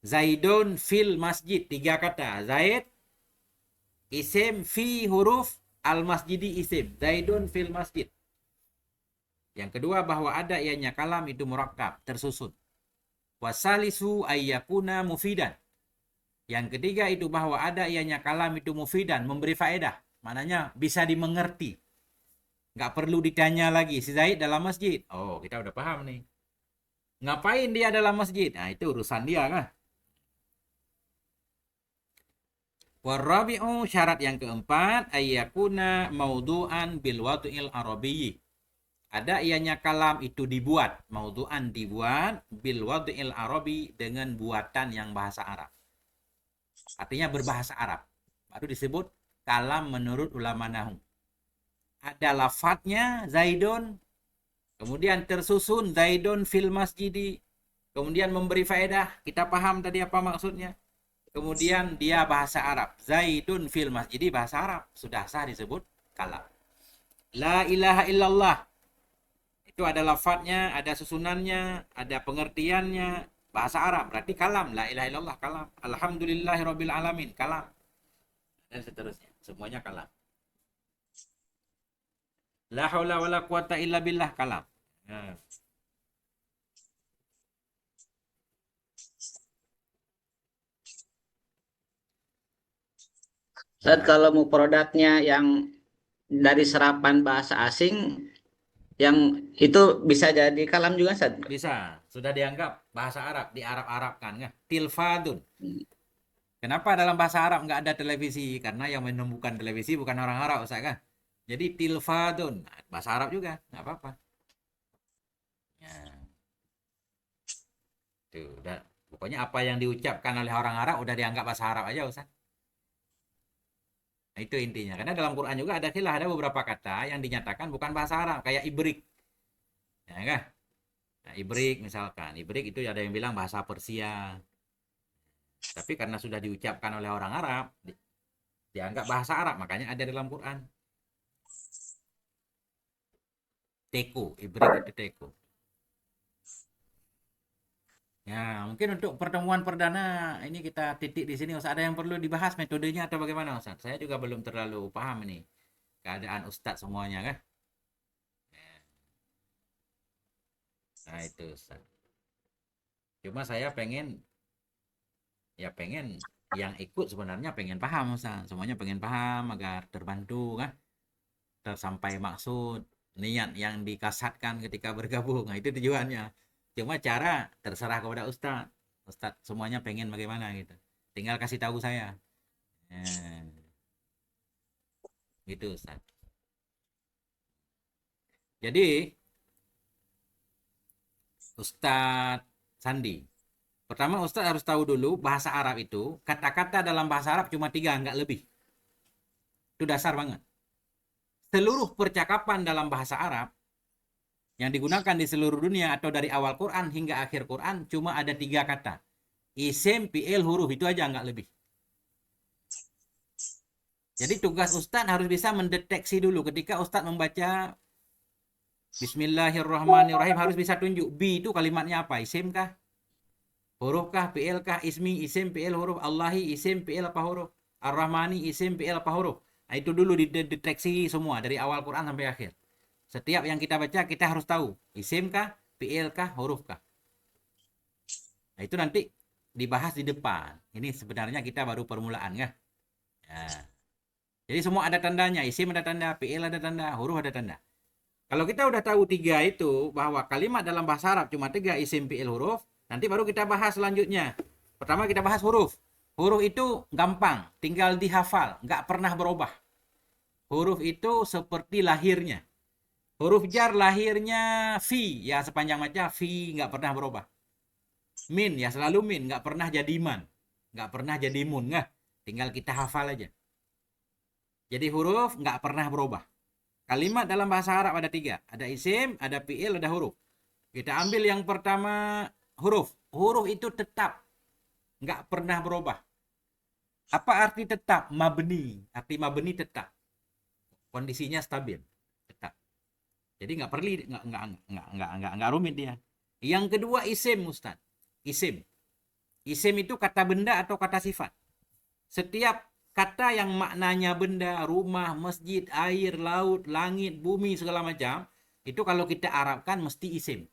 Zaidun fil masjid 3 kata. Zaid isim fi huruf al masjidi isim. Zaidun fil masjid. Yang kedua bahwa ada ianya kalam itu murakkab, tersusun. Wasalisu ayyakuna mufidan. Yang ketiga itu bahwa ada ianya kalam itu mufidan, memberi faedah. Maknanya bisa dimengerti. Nggak perlu ditanya lagi, si Zaid dalam masjid. Oh, kita udah paham nih. Ngapain dia dalam masjid? Nah, itu urusan dia kan. Warabi'u syarat yang keempat ayyakuna maudu'an bil wad'il arabiyyi. Ada ianya kalam itu dibuat, maudu'an dibuat bil wad'il arabi dengan buatan yang bahasa Arab. Artinya berbahasa Arab. Baru disebut kalam menurut ulama nahu. Ada lafadznya Zaidun, kemudian tersusun Zaidun fil masjidi, kemudian memberi faedah, kita paham tadi apa maksudnya. Kemudian dia bahasa Arab, Zaidun fil masjidi bahasa Arab, sudah sah disebut kalam. La ilaha illallah, itu ada lafadznya, ada susunannya, ada pengertiannya, bahasa Arab, berarti kalam. La ilaha illallah kalam. Alhamdulillahirabbil alamin kalam. Dan seterusnya, semuanya kalam. La haula wala quwata illa billah kalam. Nah. Ustaz, kalau mau produknya yang dari serapan bahasa asing, yang itu bisa jadi kalam juga Ustaz? Bisa, sudah dianggap bahasa Arab, di Arab-Arabkan kan. Tilfadun. Kenapa dalam bahasa Arab nggak ada televisi? Karena yang menemukan televisi bukan orang Arab, Ustaz kan? Jadi tilfadun, bahasa Arab juga, nggak apa-apa. Ya. Tuh, udah. Pokoknya apa yang diucapkan oleh orang Arab udah dianggap bahasa Arab aja, Ustaz. Nah, itu intinya. Karena dalam Quran juga ada khilaf, ada beberapa kata yang dinyatakan bukan bahasa Arab, kayak ibrik. Ya kan? Nah, ibrik misalkan. Ibrik itu ada yang bilang bahasa Persia. Tapi karena sudah diucapkan oleh orang Arab, dianggap bahasa Arab, makanya ada dalam Quran. Teko, ibrik itu teko. Ya, mungkin untuk pertemuan perdana ini kita titik di sini. Ustaz, ada yang perlu dibahas metodenya atau bagaimana, Ustaz? Saya juga belum terlalu paham ini keadaan Ustaz semuanya kan. Nah, itu Ustaz. Cuma saya pengen yang ikut sebenarnya pengen paham Ustaz. Semuanya pengen paham agar terbantu kan. Tersampai maksud. niat yang dikasatkan ketika bergabung. Nah, itu tujuannya. Cuma cara terserah kepada Ustadz. Ustadz semuanya pengen bagaimana gitu. Tinggal kasih tahu saya. Gitu Ustadz. Jadi Ustadz Sandi, pertama Ustadz harus tahu dulu bahasa Arab itu, kata-kata dalam bahasa Arab cuma 3, nggak lebih. Itu dasar banget. Seluruh percakapan dalam bahasa Arab yang digunakan di seluruh dunia atau dari awal Quran hingga akhir Quran cuma ada 3 kata. Isim, fi'il, huruf, itu aja nggak lebih. Jadi tugas Ustadz harus bisa mendeteksi dulu ketika Ustadz membaca Bismillahirrahmanirrahim, harus bisa tunjuk bi itu kalimatnya apa, isim kah, huruf kah, fi'il kah, ismi, isim, fi'il, huruf, Allahi, isim, fi'il, apa huruf, Ar-Rahmani, isim, fi'il, apa huruf. Nah, itu dulu dideteksi semua dari awal Quran sampai akhir. Setiap yang kita baca kita harus tahu isim kah, fi'il kah, huruf kah. Nah, itu nanti dibahas di depan. Ini sebenarnya kita baru permulaan ya. Jadi semua ada tandanya, isim ada tanda, fi'il ada tanda, huruf ada tanda. Kalau kita udah tahu 3 itu, bahwa kalimat dalam bahasa Arab cuma 3, isim, fi'il, huruf, nanti baru kita bahas selanjutnya. Pertama kita bahas huruf. Huruf itu gampang, tinggal dihafal, nggak pernah berubah. Huruf itu seperti lahirnya. Huruf jar lahirnya fi, ya sepanjang macam fi, nggak pernah berubah. Min, ya selalu min, nggak pernah jadi man. Nggak pernah jadi mun, nggak. Tinggal kita hafal aja. Jadi huruf nggak pernah berubah. Kalimat dalam bahasa Arab ada 3. Ada isim, ada fi'il, ada huruf. Kita ambil yang pertama huruf. Huruf itu tetap. Nggak pernah berubah. Apa arti tetap? Mabni. Arti mabni tetap. Kondisinya stabil. Tetap. Jadi nggak perlu, nggak rumit dia. Yang kedua isim, Ustaz. Isim. Isim itu kata benda atau kata sifat. Setiap kata yang maknanya benda, rumah, masjid, air, laut, langit, bumi, segala macam, itu kalau kita Arabkan mesti isim.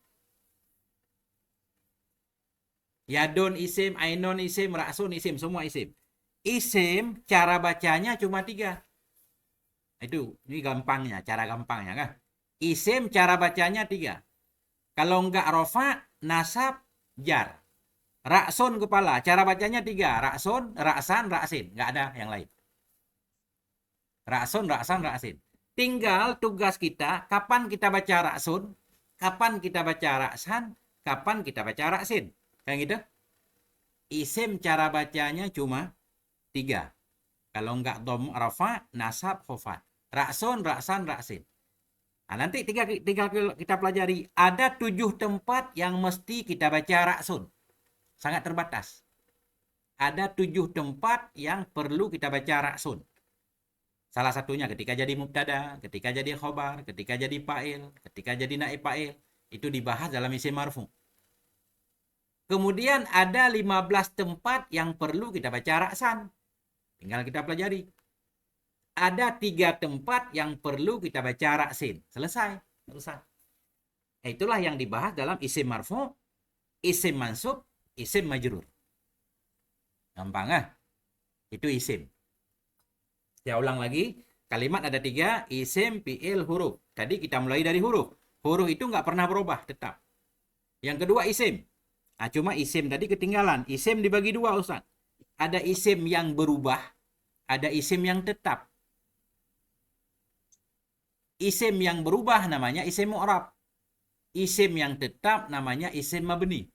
Yadon isim, ainon isim, ra'sun isim, semua isim. Isim, cara bacanya cuma 3. Ini gampangnya, cara gampangnya kan. Isim, cara bacanya 3. Kalau enggak rofa, nasab, jar. Ra'sun kepala, cara bacanya 3. Ra'sun, ra'san, ra'sin. Nggak ada yang lain. Ra'sun, ra'san, ra'sin. Tinggal tugas kita, kapan kita baca ra'sun, kapan kita baca ra'san, kapan kita baca ra'sin. Kayak gitu. Isim cara bacanya cuma 3. Kalau nggak dom rafa, nasab, khofat. Ra'sun, ra'san, ra'sin. Nah, nanti tiga kita pelajari. Ada 7 tempat yang mesti kita baca ra'sun. Sangat terbatas. Ada 7 tempat yang perlu kita baca ra'sun. Salah satunya ketika jadi mubtada, ketika jadi khobar, ketika jadi fa'il, ketika jadi naib fa'il. Itu dibahas dalam isim marfu. Kemudian ada 15 tempat yang perlu kita baca ra'san. Tinggal kita pelajari. Ada 3 tempat yang perlu kita baca ra'sin. Selesai. Itulah yang dibahas dalam isim marfu, isim mansub, isim majrur. Gampang ah? Itu isim. Saya ulang lagi. Kalimat ada 3. Isim, fi'il, huruf. Tadi kita mulai dari huruf. Huruf itu nggak pernah berubah. Tetap. Yang kedua isim. Nah, cuma isim tadi ketinggalan. Isim dibagi 2 Ustaz. Ada isim yang berubah. Ada isim yang tetap. Isim yang berubah namanya isim mu'rab. Isim yang tetap namanya isim mabni.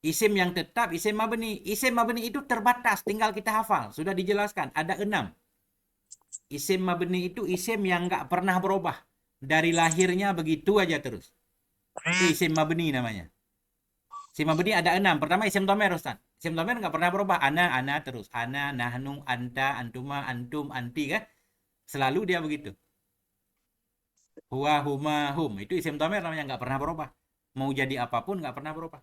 Isim yang tetap, isim mabni. Isim mabni itu terbatas, tinggal kita hafal. Sudah dijelaskan, ada 6. Isim mabni itu isim yang nggak pernah berubah. Dari lahirnya begitu aja terus. Itu isim mabni namanya. Isim mabni ada 6. Pertama isim domer, Ustaz. Isim domer nggak pernah berubah. Ana terus. Ana, nahnu, anta, antuma, antum, anti kan. Selalu dia begitu. Huwa, huma, hum. Itu isim domer namanya, nggak pernah berubah. Mau jadi apapun nggak pernah berubah.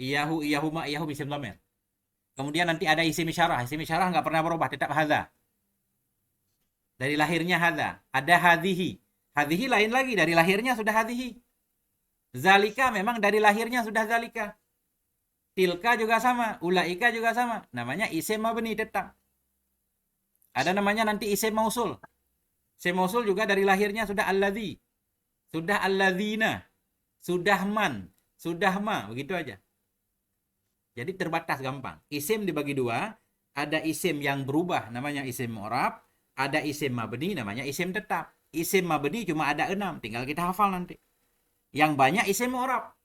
Iyahu, iyahuma, iyahum isim domer. Kemudian nanti ada isim isyarah. Isim isyarah nggak pernah berubah, tetap hadza. Dari lahirnya hadza. Ada hadhihi. Hadhihi lain lagi, dari lahirnya sudah hadhihi. Zalika memang dari lahirnya sudah zalika. Tilka juga sama, ulaika juga sama. Namanya isim mabni tetap. Ada namanya nanti isim mausul. Isim mausul juga dari lahirnya sudah alladzi, sudah alladzina, sudah man, sudah ma, begitu aja. Jadi terbatas gampang. Isim dibagi dua, ada isim yang berubah namanya isim mu'rab, ada isim mabni namanya isim tetap. Isim mabni cuma ada 6, tinggal kita hafal nanti. Yang banyak isim mu'rab.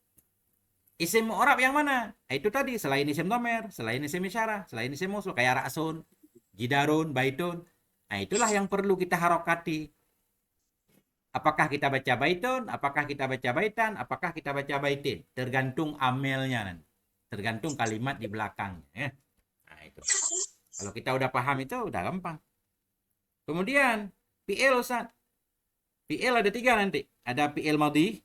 Isim mu'rab yang mana? Itu tadi, selain isim domer, selain isim isyarah, selain isim mausul, kayak ra'sun, jidarun, baitun. Nah, itulah yang perlu kita harokati. Apakah kita baca baitun, apakah kita baca baitan, apakah kita baca baitin. Tergantung amelnya nanti. Tergantung kalimat di belakangnya. Ya. Nah, itu. Kalau kita udah paham itu, udah gampang. Kemudian, fi'il Ustaz. Fi'il ada 3 nanti. Ada fi'il madhi,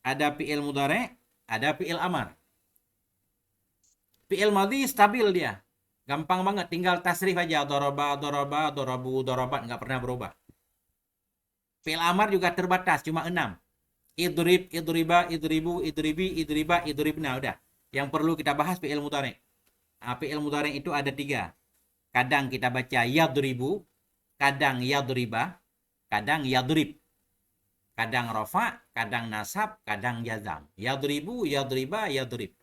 ada fi'il mudhari', ada fi'il amar. Fi'il madhi stabil dia. Gampang banget, tinggal tasrif aja. Doroba, doroba, dorobu, dorobat. Nggak pernah berubah. Fi'il amar juga terbatas, cuma 6. Idrib, idriba, idribu, idribi, idriba, idribna. Udah. Yang perlu kita bahas fi'il mudhari'. Nah, fi'il mudhari' itu ada 3. Kadang kita baca yadribu, kadang yadriba, kadang yadrib. Kadang rofa, kadang nasab, kadang jazam. Yadribu, yadriba, yadrib.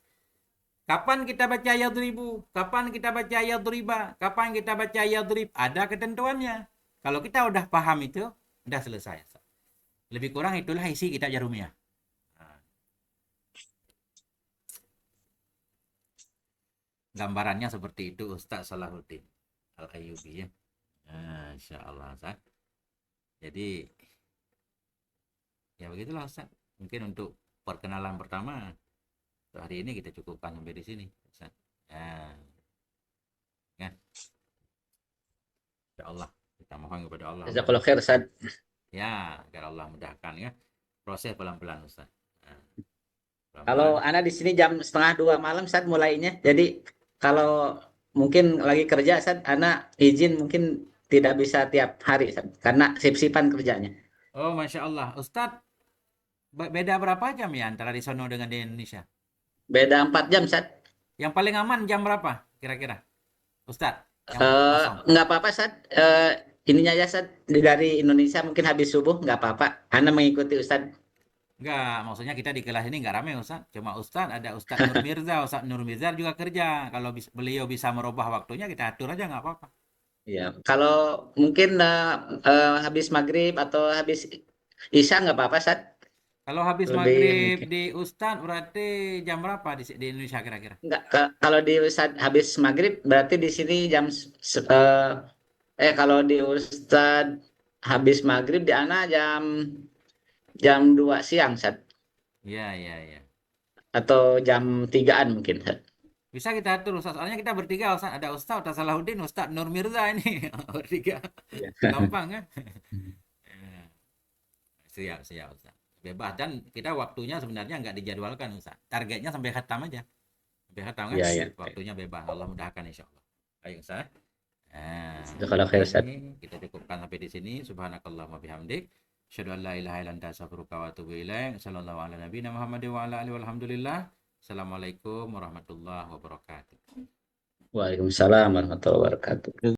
Kapan kita baca yadribu? Kapan kita baca yadriba? Kapan kita baca yadrib? Ada ketentuannya. Kalau kita udah paham itu, udah selesai. Lebih kurang itulah isi kitab Jarumiyah. Gambarannya seperti itu Ustaz Salahuddin Al-Ayyubi ya. Insya Allah Ustaz. Jadi ya begitulah Ustaz. Mungkin untuk perkenalan pertama hari ini kita cukupkan sampai di sini Ustaz. Ya. Insya Allah kita mohon kepada Allah. Jazakallahu khair Ustaz. Ya, agar Allah mudahkan ya. Proses pelan-pelan Ustaz. Pelan-pelan. Kalau Ana di sini jam 1:30 malam Ustaz mulainya. Jadi kalau mungkin lagi kerja Ustaz, Ana izin mungkin tidak bisa tiap hari Ustaz, karena sip-sipan kerjanya. Oh, Masya Allah. Ustadz, beda berapa jam ya antara di sono dengan di Indonesia? Beda 4 jam Ustaz. Yang paling aman jam berapa kira-kira? Ustadz, yang kosong. Nggak apa-apa Ustaz. Ininya ya Ustaz, dari Indonesia mungkin habis subuh nggak apa-apa. Ana mengikuti Ustaz. Enggak, maksudnya kita di kelas ini enggak ramai Ustadz. Cuma Ustadz, ada Ustadz Nur Mirza. Ustadz Nur Mirza juga kerja. Kalau beliau bisa merubah waktunya, kita atur aja nggak apa-apa. Ya, kalau mungkin habis maghrib atau habis isya nggak apa-apa Ustaz. Kalau habis Lebih maghrib mungkin. di Ustadz berarti jam berapa di Indonesia kira-kira? Nggak, kalau di Ustaz habis maghrib berarti di sini kalau di Ustaz habis maghrib di Ana jam 2 siang Ustaz. Iya, iya, iya. Atau jam 3-an mungkin Ustaz. Bisa kita atur Ustadz. Soalnya kita bertiga Ustadz. Ada Ustadz Salahuddin, Ustadz Nur Mirza ini. Bertiga. Iya. Gampang kan? Siap, siap Ustadz. Bebas. Dan kita waktunya sebenarnya nggak dijadwalkan Ustadz. Targetnya sampai khatam aja. Sampai khatam kan? Iya, iya. Waktunya bebas. Allah mudahkan insya Allah. Baik Ustadz. Jazakallahu khair Ustaz. Kita cukupkan sampai di sini. Subhanakallahumma bihamdik. Asyhadu an la ilaha illa anta astaghfiruka wa atubu ilaik. Sallallahu ala nabiyina Muhammadin wa ala alihi walhamdulillah. Assalamualaikum warahmatullahi wabarakatuh. Waalaikumsalam warahmatullahi wabarakatuh.